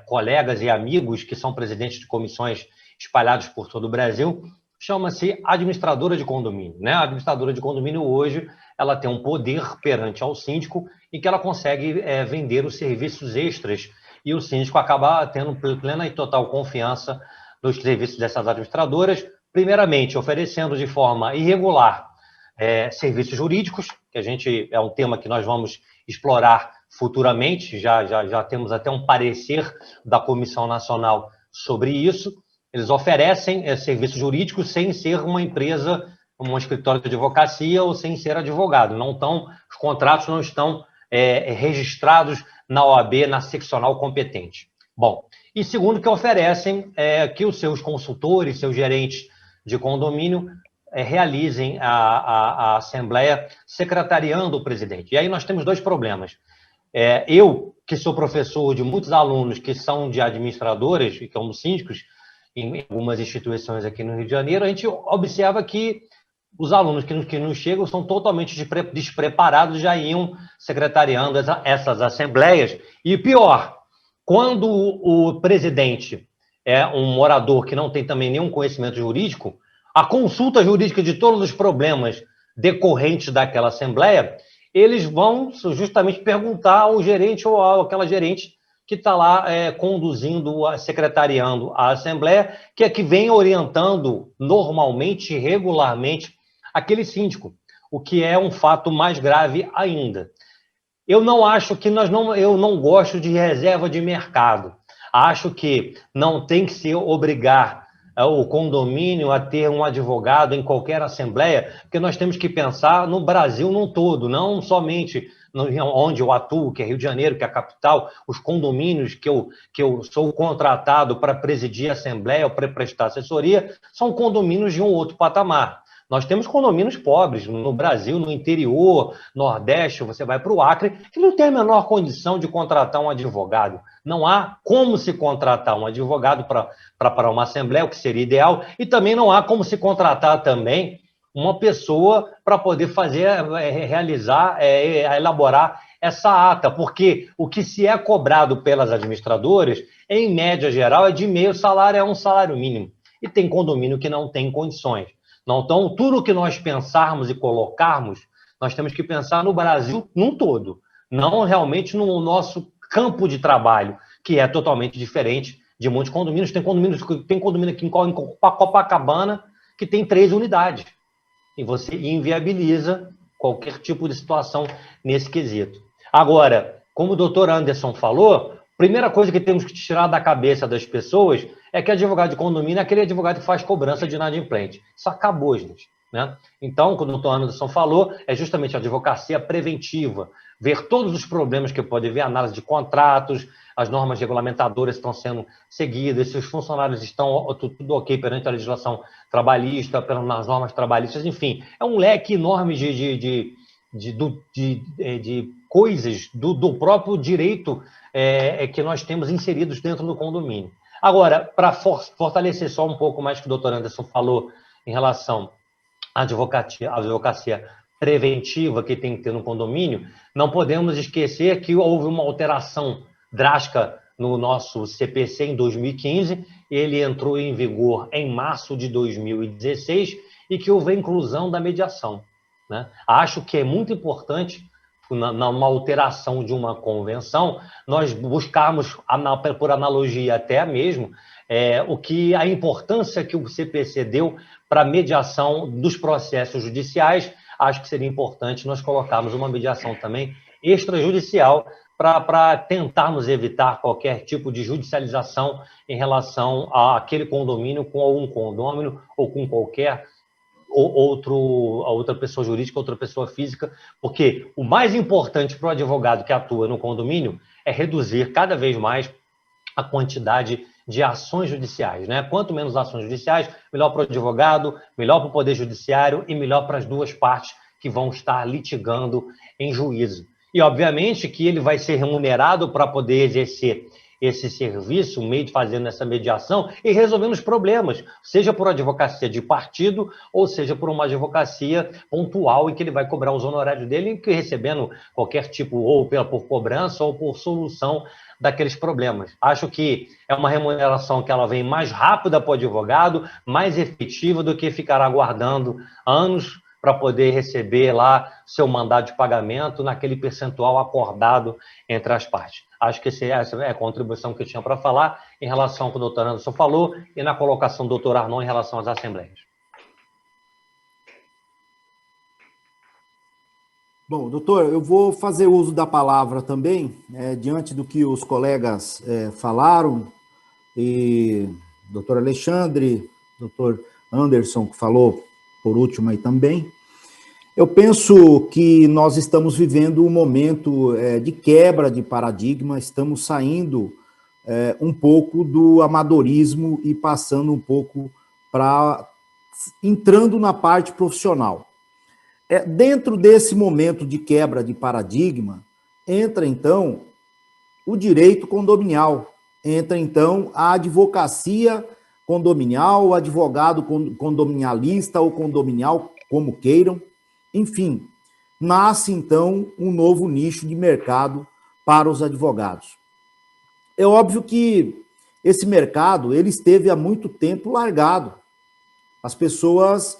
colegas e amigos que são presidentes de comissões espalhados por todo o Brasil, chama-se administradora de condomínio, né? A administradora de condomínio hoje, ela tem um poder perante ao síndico e que ela consegue vender os serviços extras e o síndico acaba tendo plena e total confiança nos serviços dessas administradoras, primeiramente oferecendo de forma irregular serviços jurídicos, que é um tema que nós vamos explorar futuramente, já temos até um parecer da Comissão Nacional sobre isso. Eles oferecem serviços jurídicos sem ser uma empresa, um escritório de advocacia ou sem ser advogado. Os contratos não estão registrados na OAB, na seccional competente. Bom, e segundo, que oferecem que os seus consultores, seus gerentes de condomínio realizem a assembleia secretariando o presidente. E aí nós temos dois problemas. Eu, que sou professor de muitos alunos que são de administradores, que são síndicos, em algumas instituições aqui no Rio de Janeiro, a gente observa que os alunos que nos chegam são totalmente despreparados, já iam secretariando essas assembleias. E pior, quando o presidente é um morador que não tem também nenhum conhecimento jurídico, a consulta jurídica de todos os problemas decorrentes daquela assembleia, eles vão justamente perguntar ao gerente ou àquela gerente que está lá conduzindo, secretariando a assembleia, que é que vem orientando normalmente, regularmente, aquele síndico, o que é um fato mais grave ainda. Eu não acho que eu não gosto de reserva de mercado. Acho que não tem que se obrigar o condomínio a ter um advogado em qualquer assembleia, porque nós temos que pensar no Brasil num todo, não somente onde eu atuo, que é Rio de Janeiro, que é a capital, os condomínios que eu sou contratado para presidir a assembleia ou para prestar assessoria, são condomínios de um outro patamar. Nós temos condomínios pobres no Brasil, no interior, Nordeste, você vai para o Acre, que não tem a menor condição de contratar um advogado. Não há como se contratar um advogado para uma assembleia, o que seria ideal, e também não há como se contratar também uma pessoa para poder elaborar essa ata, porque o que se é cobrado pelas administradoras, em média geral, é de meio salário a um salário mínimo. E tem condomínio que não tem condições. Então, tudo que nós pensarmos e colocarmos, nós temos que pensar no Brasil num todo, não realmente no nosso campo de trabalho, que é totalmente diferente de muitos condomínios. Tem condomínio aqui em Copacabana que tem 3 unidades, e você inviabiliza qualquer tipo de situação nesse quesito. Agora, como o doutor Anderson falou, primeira coisa que temos que tirar da cabeça das pessoas é que advogado de condomínio é aquele advogado que faz cobrança de inadimplente. Isso acabou, gente, né? Então, quando o doutor Anderson falou, é justamente a advocacia preventiva, ver todos os problemas que pode haver, análise de contratos, as normas regulamentadoras estão sendo seguidas, se os funcionários estão tudo ok perante a legislação trabalhista, nas normas trabalhistas, enfim, é um leque enorme de coisas do próprio direito que nós temos inseridos dentro do condomínio. Agora, para fortalecer só um pouco mais que o doutor Anderson falou em relação à advocacia preventiva que tem que ter no condomínio, não podemos esquecer que houve uma alteração drástica no nosso CPC em 2015, ele entrou em vigor em março de 2016 e que houve a inclusão da mediação, né? Acho que é muito importante, numa alteração de uma convenção, nós buscarmos, por analogia até mesmo, a importância que o CPC deu para a mediação dos processos judiciais. Acho que seria importante nós colocarmos uma mediação também extrajudicial para tentarmos evitar qualquer tipo de judicialização em relação àquele condomínio com algum condômino ou com qualquer outra pessoa jurídica, outra pessoa física, porque o mais importante para o advogado que atua no condomínio é reduzir cada vez mais a quantidade de ações judiciais, né? Quanto menos ações judiciais, melhor para o advogado, melhor para o Poder Judiciário e melhor para as duas partes que vão estar litigando em juízo. E, obviamente, que ele vai ser remunerado para poder exercer esse serviço, meio de fazendo essa mediação e resolvendo os problemas, seja por advocacia de partido ou seja por uma advocacia pontual em que ele vai cobrar os honorários dele, que recebendo qualquer tipo, ou por cobrança ou por solução daqueles problemas. Acho que é uma remuneração que ela vem mais rápida para o advogado, mais efetiva do que ficar aguardando anos para poder receber lá seu mandado de pagamento naquele percentual acordado entre as partes. Acho que essa é a contribuição que eu tinha para falar em relação ao que o doutor Anderson falou e na colocação do doutor Arnon em relação às assembleias. Bom, doutor, eu vou fazer uso da palavra também, diante do que os colegas falaram, e doutor Alexandre, doutor Anderson, que falou por último aí também. Eu penso que nós estamos vivendo um momento de quebra de paradigma, estamos saindo um pouco do amadorismo e passando um pouco para entrando na parte profissional. Dentro desse momento de quebra de paradigma, entra então o direito condominial, entra então a advocacia condominial, o advogado condominialista ou condominial, como queiram, enfim, nasce então um novo nicho de mercado para os advogados. É óbvio que esse mercado ele esteve há muito tempo largado. As pessoas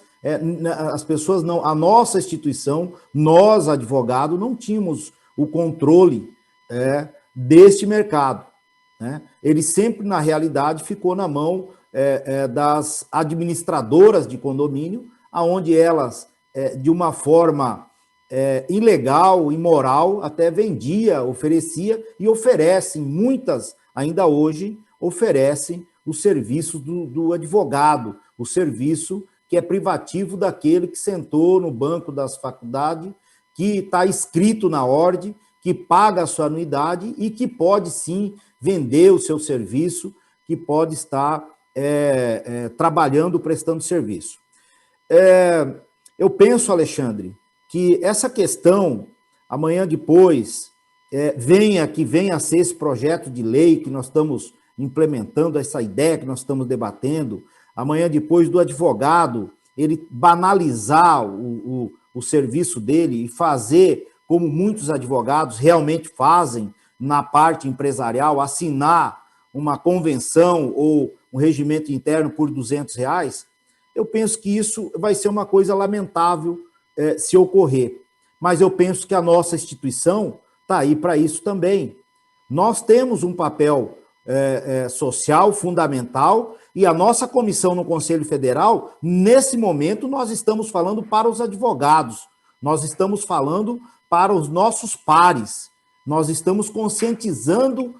não, a nossa instituição, nós advogados, não tínhamos o controle deste mercado, né? Ele sempre, na realidade, ficou na mão das administradoras de condomínio, aonde elas, de uma forma ilegal, imoral, até vendia, oferecia e oferecem, muitas ainda hoje, oferecem o serviço do advogado, o serviço que é privativo daquele que sentou no banco das faculdades, que está inscrito na ordem, que paga a sua anuidade e que pode, sim, vender o seu serviço, que pode estar trabalhando, prestando serviço. Eu penso, Alexandre, que essa questão, amanhã depois, venha a ser esse projeto de lei que nós estamos implementando, essa ideia que nós estamos debatendo, amanhã depois do advogado, ele banalizar o serviço dele e fazer, como muitos advogados realmente fazem na parte empresarial, assinar uma convenção ou um regimento interno por R$200, eu penso que isso vai ser uma coisa lamentável se ocorrer. Mas eu penso que a nossa instituição está aí para isso também. Nós temos um papel social fundamental e a nossa comissão no Conselho Federal, nesse momento, nós estamos falando para os advogados, nós estamos falando para os nossos pares, nós estamos conscientizando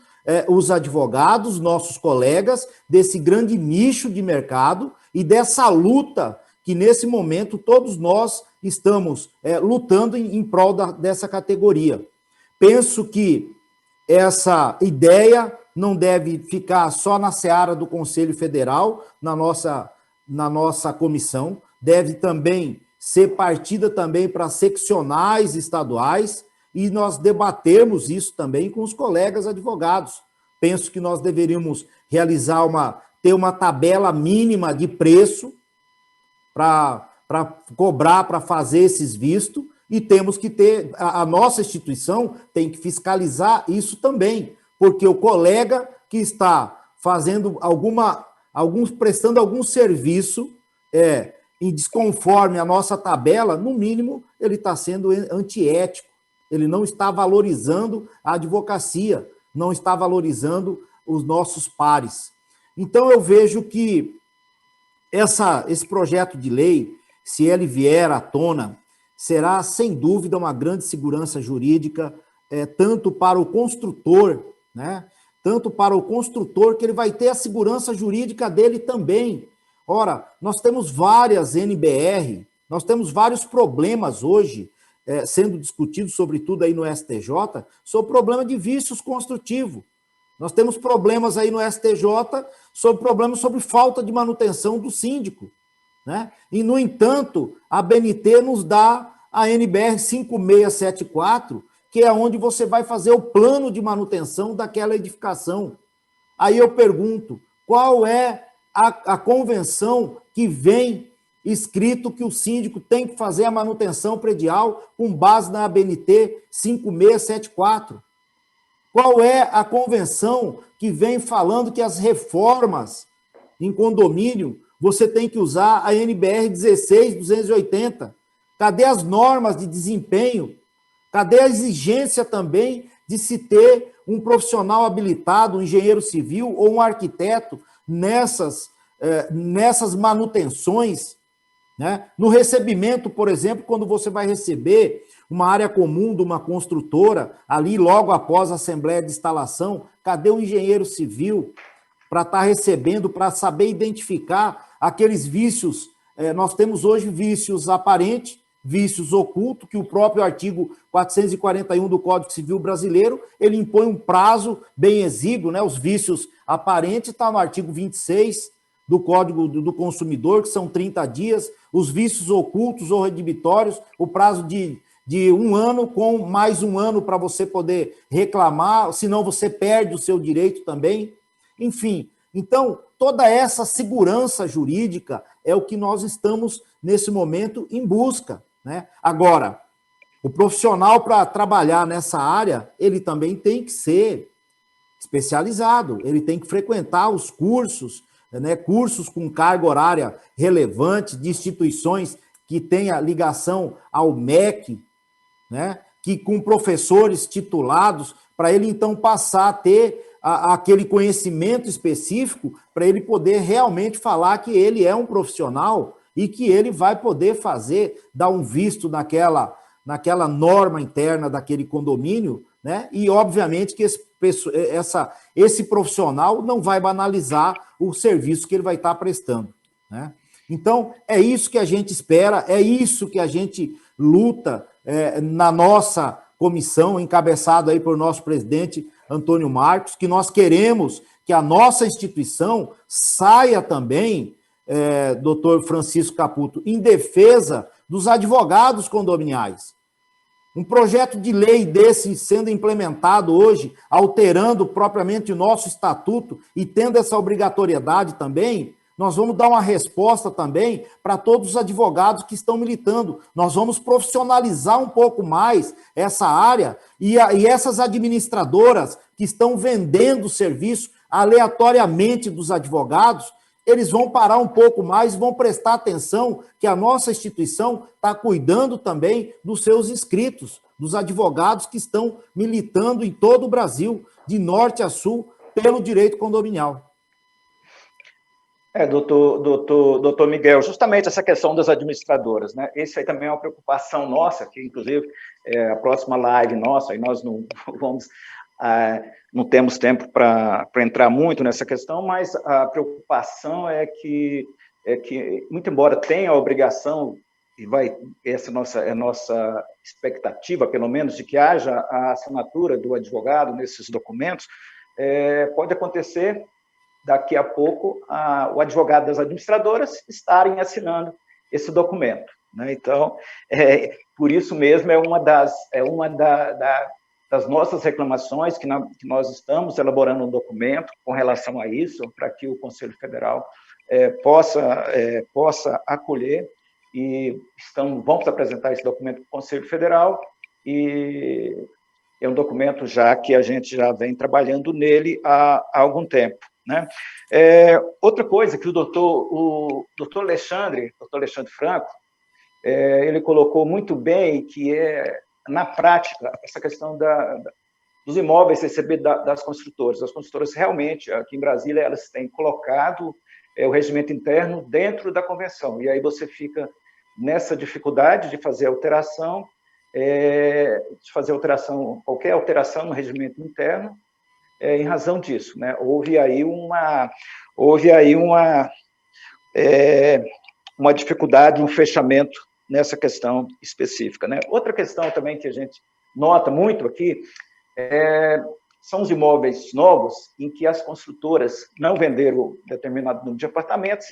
os advogados, nossos colegas, desse grande nicho de mercado e dessa luta que, nesse momento, todos nós estamos lutando em prol dessa categoria. Penso que essa ideia não deve ficar só na seara do Conselho Federal, na nossa comissão, deve também ser partida também para seccionais estaduais e nós debatermos isso também com os colegas advogados. Penso que nós deveríamos ter uma tabela mínima de preço para cobrar, para fazer esses vistos, e temos que ter, a nossa instituição tem que fiscalizar isso também, porque o colega que está fazendo prestando algum serviço em desconforme a nossa tabela, no mínimo, ele está sendo antiético, ele não está valorizando a advocacia, não está valorizando os nossos pares. Então, eu vejo que esse projeto de lei, se ele vier à tona, será, sem dúvida, uma grande segurança jurídica, tanto para o construtor, né? Tanto para o construtor, que ele vai ter a segurança jurídica dele também. Ora, nós temos várias NBR, nós temos vários problemas hoje, sendo discutidos, sobretudo aí no STJ, sobre o problema de vícios construtivos. Nós temos problemas aí no STJ sobre falta de manutenção do síndico, né? E, no entanto, a BNT nos dá a NBR 5674, que é onde você vai fazer o plano de manutenção daquela edificação. Aí eu pergunto, qual é a convenção que vem escrito que o síndico tem que fazer a manutenção predial com base na ABNT 5674? Qual é a convenção que vem falando que as reformas em condomínio você tem que usar a NBR 16280? Cadê as normas de desempenho? Cadê a exigência também de se ter um profissional habilitado, um engenheiro civil ou um arquiteto nessas manutenções, né? No recebimento, por exemplo, quando você vai receber uma área comum de uma construtora, ali logo após a assembleia de instalação, cadê o engenheiro civil para estar recebendo, para saber identificar aqueles vícios? Nós temos hoje vícios aparentes vícios ocultos, que o próprio artigo 441 do Código Civil Brasileiro, ele impõe um prazo bem exíguo, né? Os vícios aparentes está no artigo 26 do Código do Consumidor, que são 30 dias, os vícios ocultos ou redibitórios, o prazo de 1 ano, com mais 1 ano para você poder reclamar, senão você perde o seu direito também. Enfim, então, toda essa segurança jurídica é o que nós estamos, nesse momento, em busca, né? Agora, o profissional, para trabalhar nessa área, ele também tem que ser especializado, ele tem que frequentar os cursos, né? Cursos com carga horária relevante, de instituições que tenha ligação ao MEC, né? Que com professores titulados, para ele, então, passar a ter aquele conhecimento específico, para ele poder realmente falar que ele é um profissional e que ele vai poder dar um visto naquela norma interna daquele condomínio, né? E, obviamente, que esse profissional não vai banalizar o serviço que ele vai estar prestando, né? Então, é isso que a gente espera, é isso que a gente luta na nossa comissão, encabeçado aí por nosso presidente Antônio Marcos, que nós queremos que a nossa instituição saia também, doutor Francisco Caputo, em defesa dos advogados condominiais. Um projeto de lei desse sendo implementado hoje, alterando propriamente o nosso estatuto e tendo essa obrigatoriedade também, nós vamos dar uma resposta também para todos os advogados que estão militando. Nós vamos profissionalizar um pouco mais essa área e essas administradoras que estão vendendo serviço aleatoriamente dos advogados, eles vão parar um pouco mais, vão prestar atenção que a nossa instituição está cuidando também dos seus inscritos, dos advogados que estão militando em todo o Brasil, de norte a sul, pelo direito condominial. Doutor Miguel, justamente essa questão das administradoras, né? Esse aí também é uma preocupação nossa, que inclusive a próxima live nossa, e nós não temos tempo para entrar muito nessa questão, mas a preocupação é que muito embora tenha a obrigação, essa é a nossa expectativa, pelo menos, de que haja a assinatura do advogado nesses documentos, pode acontecer daqui a pouco o advogado das administradoras estarem assinando esse documento, né? Então, por isso mesmo, é uma das nossas reclamações que nós estamos elaborando um documento com relação a isso, para que o Conselho Federal possa acolher, e vamos apresentar esse documento para o Conselho Federal, e é um documento já que a gente já vem trabalhando nele há algum tempo, né? Outra coisa que o doutor Alexandre Franco, ele colocou muito bem, que na prática, essa questão dos imóveis recebidos das construtoras. As construtoras realmente, aqui em Brasília, elas têm colocado o regimento interno dentro da convenção, e aí você fica nessa dificuldade de fazer alteração, qualquer alteração no regimento interno, em razão disso, né? Houve aí uma dificuldade, um fechamento nessa questão específica, né? Outra questão também que a gente nota muito aqui são os imóveis novos em que as construtoras não venderam determinado número de apartamentos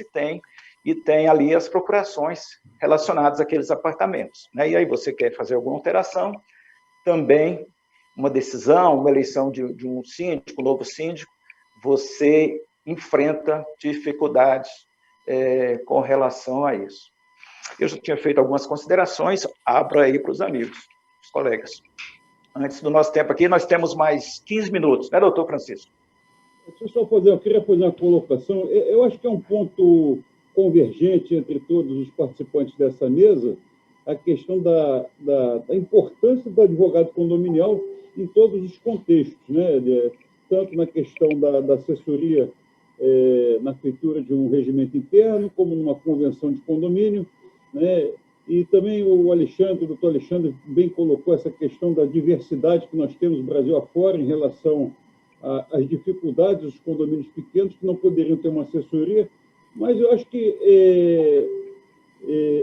e tem ali as procurações relacionadas àqueles apartamentos, né? E aí você quer fazer alguma alteração, também uma decisão, uma eleição de um síndico, um novo síndico, você enfrenta dificuldades com relação a isso. Eu já tinha feito algumas considerações, abro aí para os amigos, os colegas. Antes do nosso tempo aqui, nós temos mais 15 minutos, né, doutor Francisco? Eu queria fazer uma colocação. Eu acho que é um ponto convergente entre todos os participantes dessa mesa, a questão da importância do advogado condominial em todos os contextos, né? Tanto na questão da assessoria na feitura de um regimento interno, como numa convenção de condomínio, né? E também o doutor Alexandre, bem colocou essa questão da diversidade que nós temos no Brasil afora em relação às dificuldades dos condomínios pequenos que não poderiam ter uma assessoria, mas eu acho que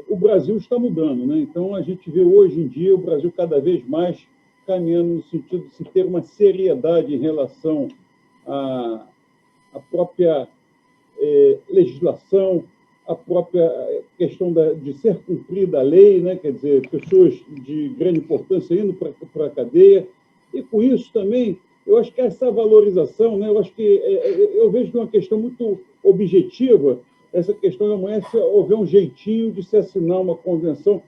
o Brasil está mudando, né? Então, a gente vê hoje em dia o Brasil cada vez mais caminhando no sentido de se ter uma seriedade em relação à própria legislação, a própria questão de ser cumprida a lei, né? Quer dizer, pessoas de grande importância indo para a cadeia, e com isso também, eu acho que essa valorização, né? Eu acho que eu vejo de uma questão muito objetiva, essa questão de amanhã, se houver um jeitinho de se assinar uma convenção,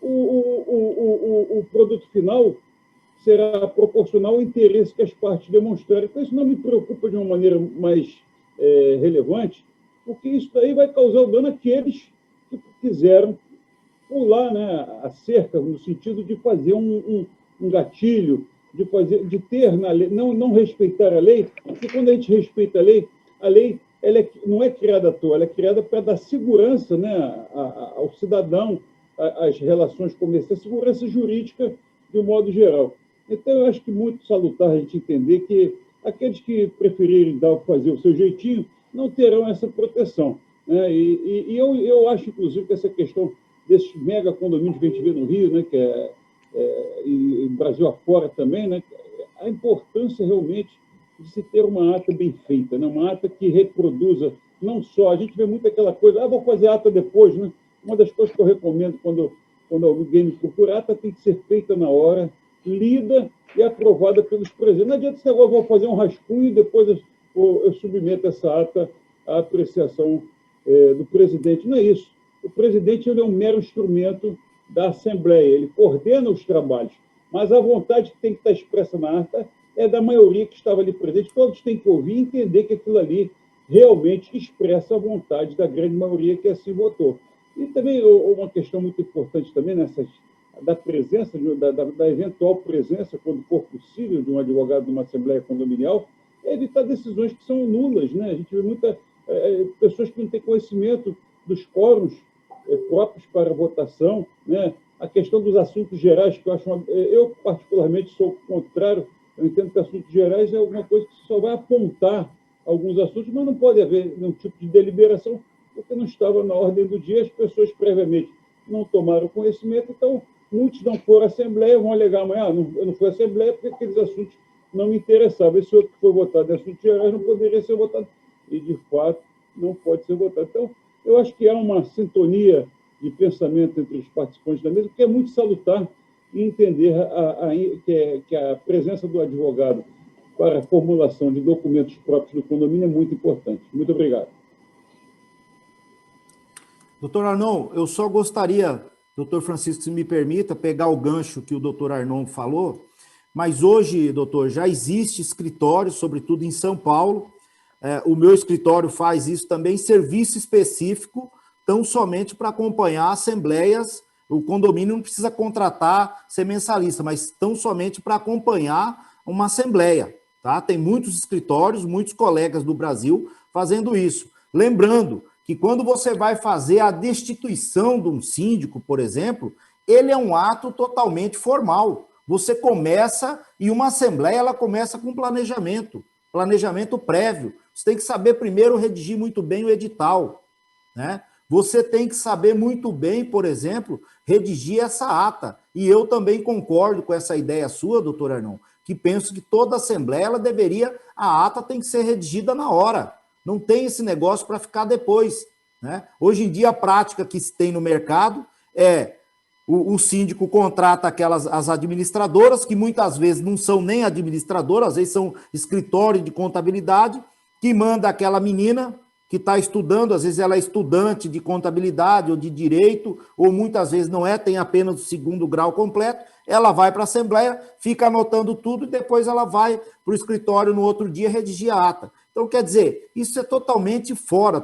o produto final será proporcional ao interesse que as partes demonstrarem. Então, isso não me preocupa de uma maneira mais relevante, porque isso daí vai causar dano àqueles que quiseram pular, né, a cerca, no sentido de fazer um gatilho, de ter na lei, não respeitar a lei, porque quando a gente respeita a lei ela não é criada à toa, ela é criada para dar segurança, né, ao cidadão, às relações comerciais, segurança jurídica de um modo geral. Então, eu acho que é muito salutar a gente entender que aqueles que preferirem fazer o seu jeitinho não terão essa proteção, né? E eu acho, inclusive, que essa questão desses mega condomínios que a gente vê no Rio, né, que e Brasil afora também, né, a importância realmente de se ter uma ata bem feita, né, uma ata que reproduza não só, a gente vê muito aquela coisa, vou fazer ata depois, né? Uma das coisas que eu recomendo quando alguém me procura, a ata tem que ser feita na hora, lida e aprovada pelos presidentes. Não adianta você agora vou fazer um rascunho e depois eu submeto essa ata à apreciação do presidente. Não é isso. O presidente ele é um mero instrumento da Assembleia, ele coordena os trabalhos, mas a vontade que tem que estar expressa na ata é da maioria que estava ali presente. Todos têm que ouvir e entender que aquilo ali realmente expressa a vontade da grande maioria que assim votou. E também uma questão muito importante também da presença, da eventual presença, quando for possível, de um advogado de uma assembleia condominial, é evitar decisões que são nulas, né? A gente vê muitas pessoas que não têm conhecimento dos quóruns próprios para a votação, né? A questão dos assuntos gerais, que eu particularmente sou contrário, eu entendo que assuntos gerais é alguma coisa que só vai apontar alguns assuntos, mas não pode haver nenhum tipo de deliberação, porque não estava na ordem do dia, as pessoas previamente não tomaram conhecimento, então muitos não foram à Assembleia, vão alegar amanhã, eu não fui à Assembleia porque aqueles assuntos não me interessavam. Esse outro que foi votado em assuntos gerais não poderia ser votado, e de fato não pode ser votado. Então, eu acho que há uma sintonia de pensamento entre os participantes da mesa, que é muito salutar e entender que a presença do advogado para a formulação de documentos próprios do condomínio é muito importante. Muito obrigado. Doutor Arnon, eu só gostaria, doutor Francisco, se me permita, pegar o gancho que o doutor Arnon falou, mas hoje, doutor, já existe escritório, sobretudo em São Paulo, o meu escritório faz isso também, serviço específico, tão somente para acompanhar assembleias, o condomínio não precisa contratar, ser mensalista, mas tão somente para acompanhar uma assembleia, tá? Tem muitos escritórios, muitos colegas do Brasil fazendo isso. Lembrando que quando você vai fazer a destituição de um síndico, por exemplo, ele é um ato totalmente formal. Você começa, e uma assembleia, ela começa com planejamento prévio. Você tem que saber primeiro redigir muito bem o edital, né? Você tem que saber muito bem, por exemplo, redigir essa ata. E eu também concordo com essa ideia sua, doutor Arnon, que penso que toda assembleia, a ata tem que ser redigida na hora. Não tem esse negócio para ficar depois, né? Hoje em dia, a prática que se tem no mercado é o síndico contrata as administradoras, que muitas vezes não são nem administradoras, às vezes são escritório de contabilidade, que manda aquela menina que está estudando, às vezes ela é estudante de contabilidade ou de direito, ou muitas vezes não é, tem apenas o 2º grau completo, ela vai para a assembleia, fica anotando tudo e depois ela vai para o escritório no outro dia redigir a ata. Então, quer dizer, isso é totalmente fora,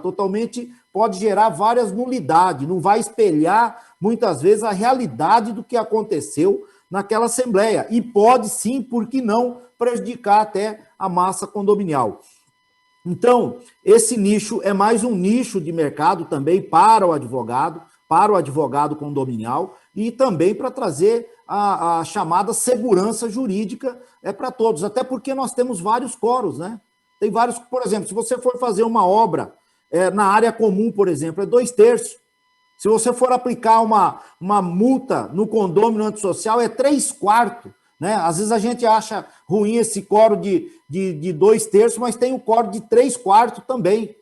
pode gerar várias nulidades, não vai espelhar, muitas vezes, a realidade do que aconteceu naquela assembleia. E pode sim, por que não, prejudicar até a massa condominial. Então, esse nicho é mais um nicho de mercado também para o advogado condominial, e também para trazer a chamada segurança jurídica para todos, até porque nós temos vários quóruns, né? Tem vários, por exemplo, se você for fazer uma obra na área comum, por exemplo, é 2/3. Se você for aplicar uma multa no condômino antissocial, é 3/4, né? Às vezes a gente acha ruim esse quórum de 2/3, mas tem o quórum de 3/4 também.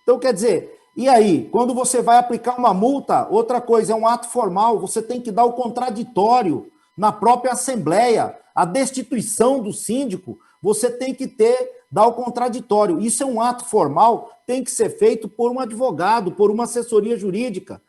Então, quer dizer, e aí, quando você vai aplicar uma multa, outra coisa, é um ato formal, você tem que dar o contraditório na própria Assembleia. A destituição do síndico, você tem que dar o contraditório. Isso é um ato formal, tem que ser feito por um advogado, por uma assessoria jurídica.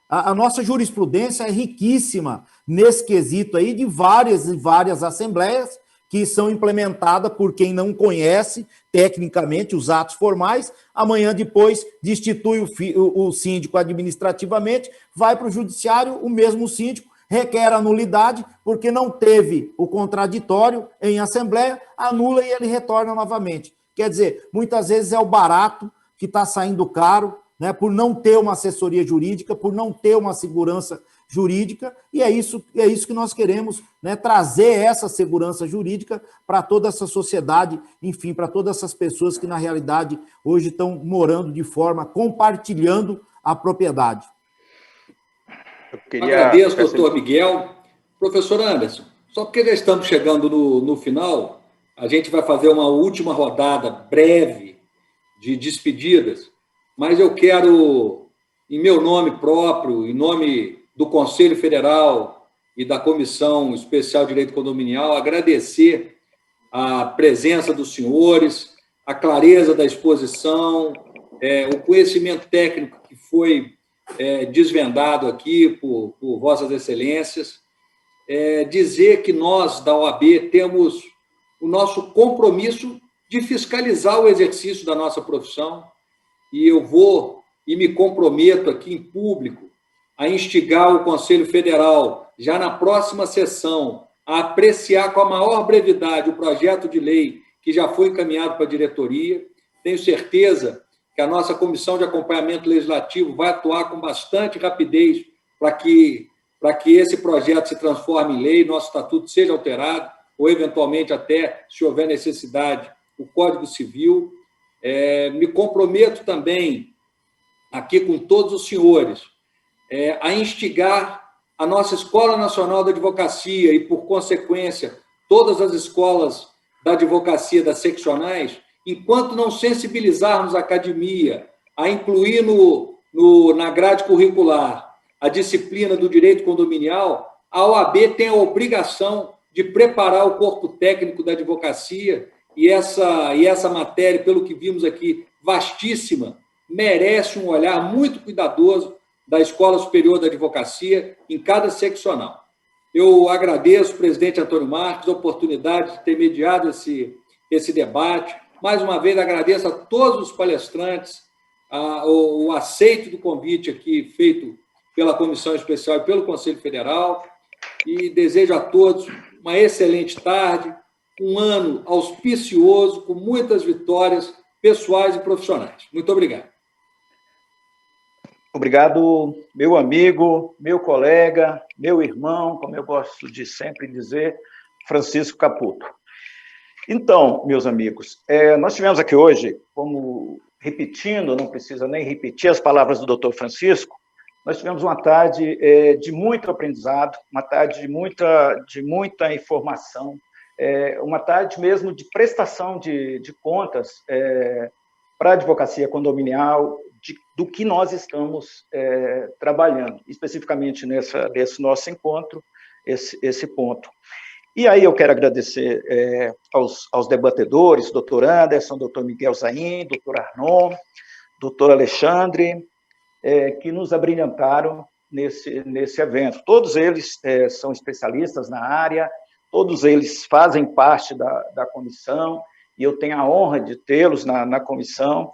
A nossa jurisprudência é riquíssima nesse quesito aí de várias e várias assembleias que são implementadas por quem não conhece tecnicamente os atos formais, amanhã depois destitui o síndico administrativamente, vai para o judiciário, o mesmo síndico requer a nulidade, porque não teve o contraditório em assembleia, anula e ele retorna novamente. Quer dizer, muitas vezes é o barato que está saindo caro, né, por não ter uma assessoria jurídica, por não ter uma segurança jurídica, e é isso que nós queremos, né, trazer essa segurança jurídica para toda essa sociedade, enfim, para todas essas pessoas que, na realidade, hoje estão morando de forma, compartilhando a propriedade. Agradeço, doutor Miguel. Professor Anderson, só porque já estamos chegando no final, a gente vai fazer uma última rodada breve de despedidas, mas eu quero, em meu nome próprio, em nome do Conselho Federal e da Comissão Especial de Direito Condominial, agradecer a presença dos senhores, a clareza da exposição, o conhecimento técnico que foi desvendado aqui por Vossas Excelências, dizer que nós, da OAB, temos o nosso compromisso de fiscalizar o exercício da nossa profissão, e eu vou e me comprometo aqui em público a instigar o Conselho Federal, já na próxima sessão, a apreciar com a maior brevidade o projeto de lei que já foi encaminhado para a diretoria. Tenho certeza que a nossa Comissão de Acompanhamento Legislativo vai atuar com bastante rapidez para que esse projeto se transforme em lei, nosso estatuto seja alterado, ou, eventualmente, até, se houver necessidade, o Código Civil. Me comprometo também, aqui com todos os senhores, a instigar a nossa Escola Nacional da Advocacia e, por consequência, todas as escolas da advocacia das seccionais, enquanto não sensibilizarmos a academia a incluir na grade curricular a disciplina do direito condominial, a OAB tem a obrigação de preparar o corpo técnico da advocacia, e essa matéria, pelo que vimos aqui, vastíssima, merece um olhar muito cuidadoso da Escola Superior da Advocacia em cada seccional. Eu agradeço, presidente Antônio Marques, a oportunidade de ter mediado esse debate. Mais uma vez, agradeço a todos os palestrantes o aceito do convite aqui feito pela Comissão Especial e pelo Conselho Federal, e desejo a todos uma excelente tarde, um ano auspicioso, com muitas vitórias pessoais e profissionais. Muito obrigado. Obrigado, meu amigo, meu colega, meu irmão, como eu gosto de sempre dizer, Francisco Caputo. Então, meus amigos, nós tivemos aqui hoje, como repetindo, não precisa nem repetir as palavras do doutor Francisco, nós tivemos uma tarde de muito aprendizado, uma tarde de muita informação, uma tarde mesmo de prestação de contas para a advocacia condominial, do que nós estamos trabalhando, especificamente nesse nosso encontro, esse ponto. E aí eu quero agradecer aos debatedores, doutor Anderson, doutor Miguel Zain, doutor Arnon, doutor Alexandre, que nos abrilhantaram nesse evento. Todos eles são especialistas na área, todos eles fazem parte da comissão, e eu tenho a honra de tê-los na comissão.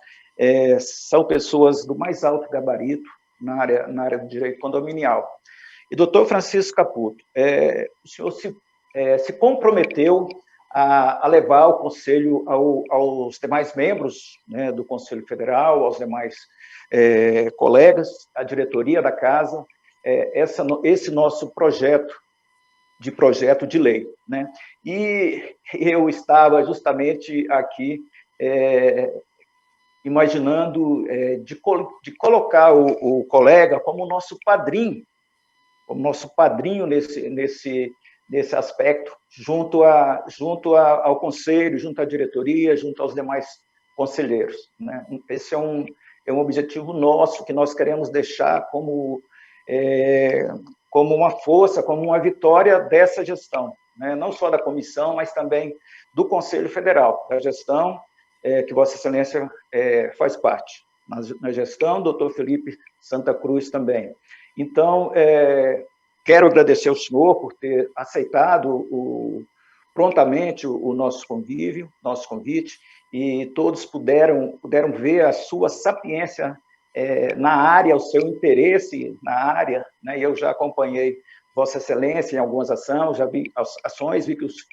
São pessoas do mais alto gabarito na área do direito condominial. E, doutor Francisco Caputo, o senhor se comprometeu a levar o Conselho aos demais membros, né, do Conselho Federal, aos demais colegas, à diretoria da Casa, esse nosso projeto de lei, né? E eu estava justamente aqui imaginando de colocar o colega como nosso padrinho nesse aspecto, junto ao conselho, junto à diretoria, junto aos demais conselheiros, né? Esse é um objetivo nosso, que nós queremos deixar como uma força, como uma vitória dessa gestão, né? Não só da comissão, mas também do Conselho Federal, da gestão que Vossa Excelência faz parte. Na gestão, doutor Felipe Santa Cruz também. Então, quero agradecer ao senhor por ter aceitado prontamente o nosso convite, e todos puderam ver a sua sapiência na área, o seu interesse na área, né? Eu já acompanhei Vossa Excelência em algumas ações, já vi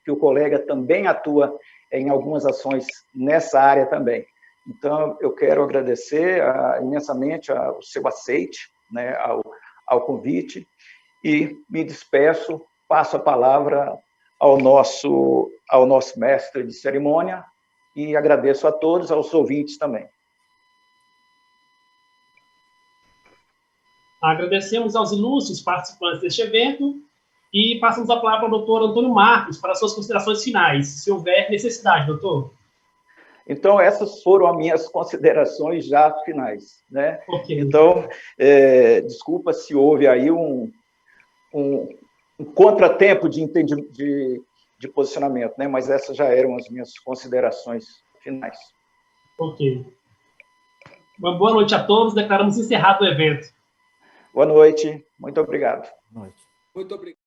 que o colega também atua em algumas ações nessa área também. Então, eu quero agradecer imensamente o seu aceite, né, ao convite, e me despeço, passo a palavra ao nosso mestre de cerimônia, e agradeço a todos, aos ouvintes também. Agradecemos aos ilustres participantes deste evento e passamos a palavra ao doutor Antônio Marcos para suas considerações finais, se houver necessidade, doutor. Então, essas foram as minhas considerações já finais, né? Okay. Então, desculpa se houve aí um contratempo de posicionamento, né? Mas essas já eram as minhas considerações finais. Ok. Uma boa noite a todos. Declaramos encerrado o evento. Boa noite. Muito obrigado. Boa noite. Muito obrigado.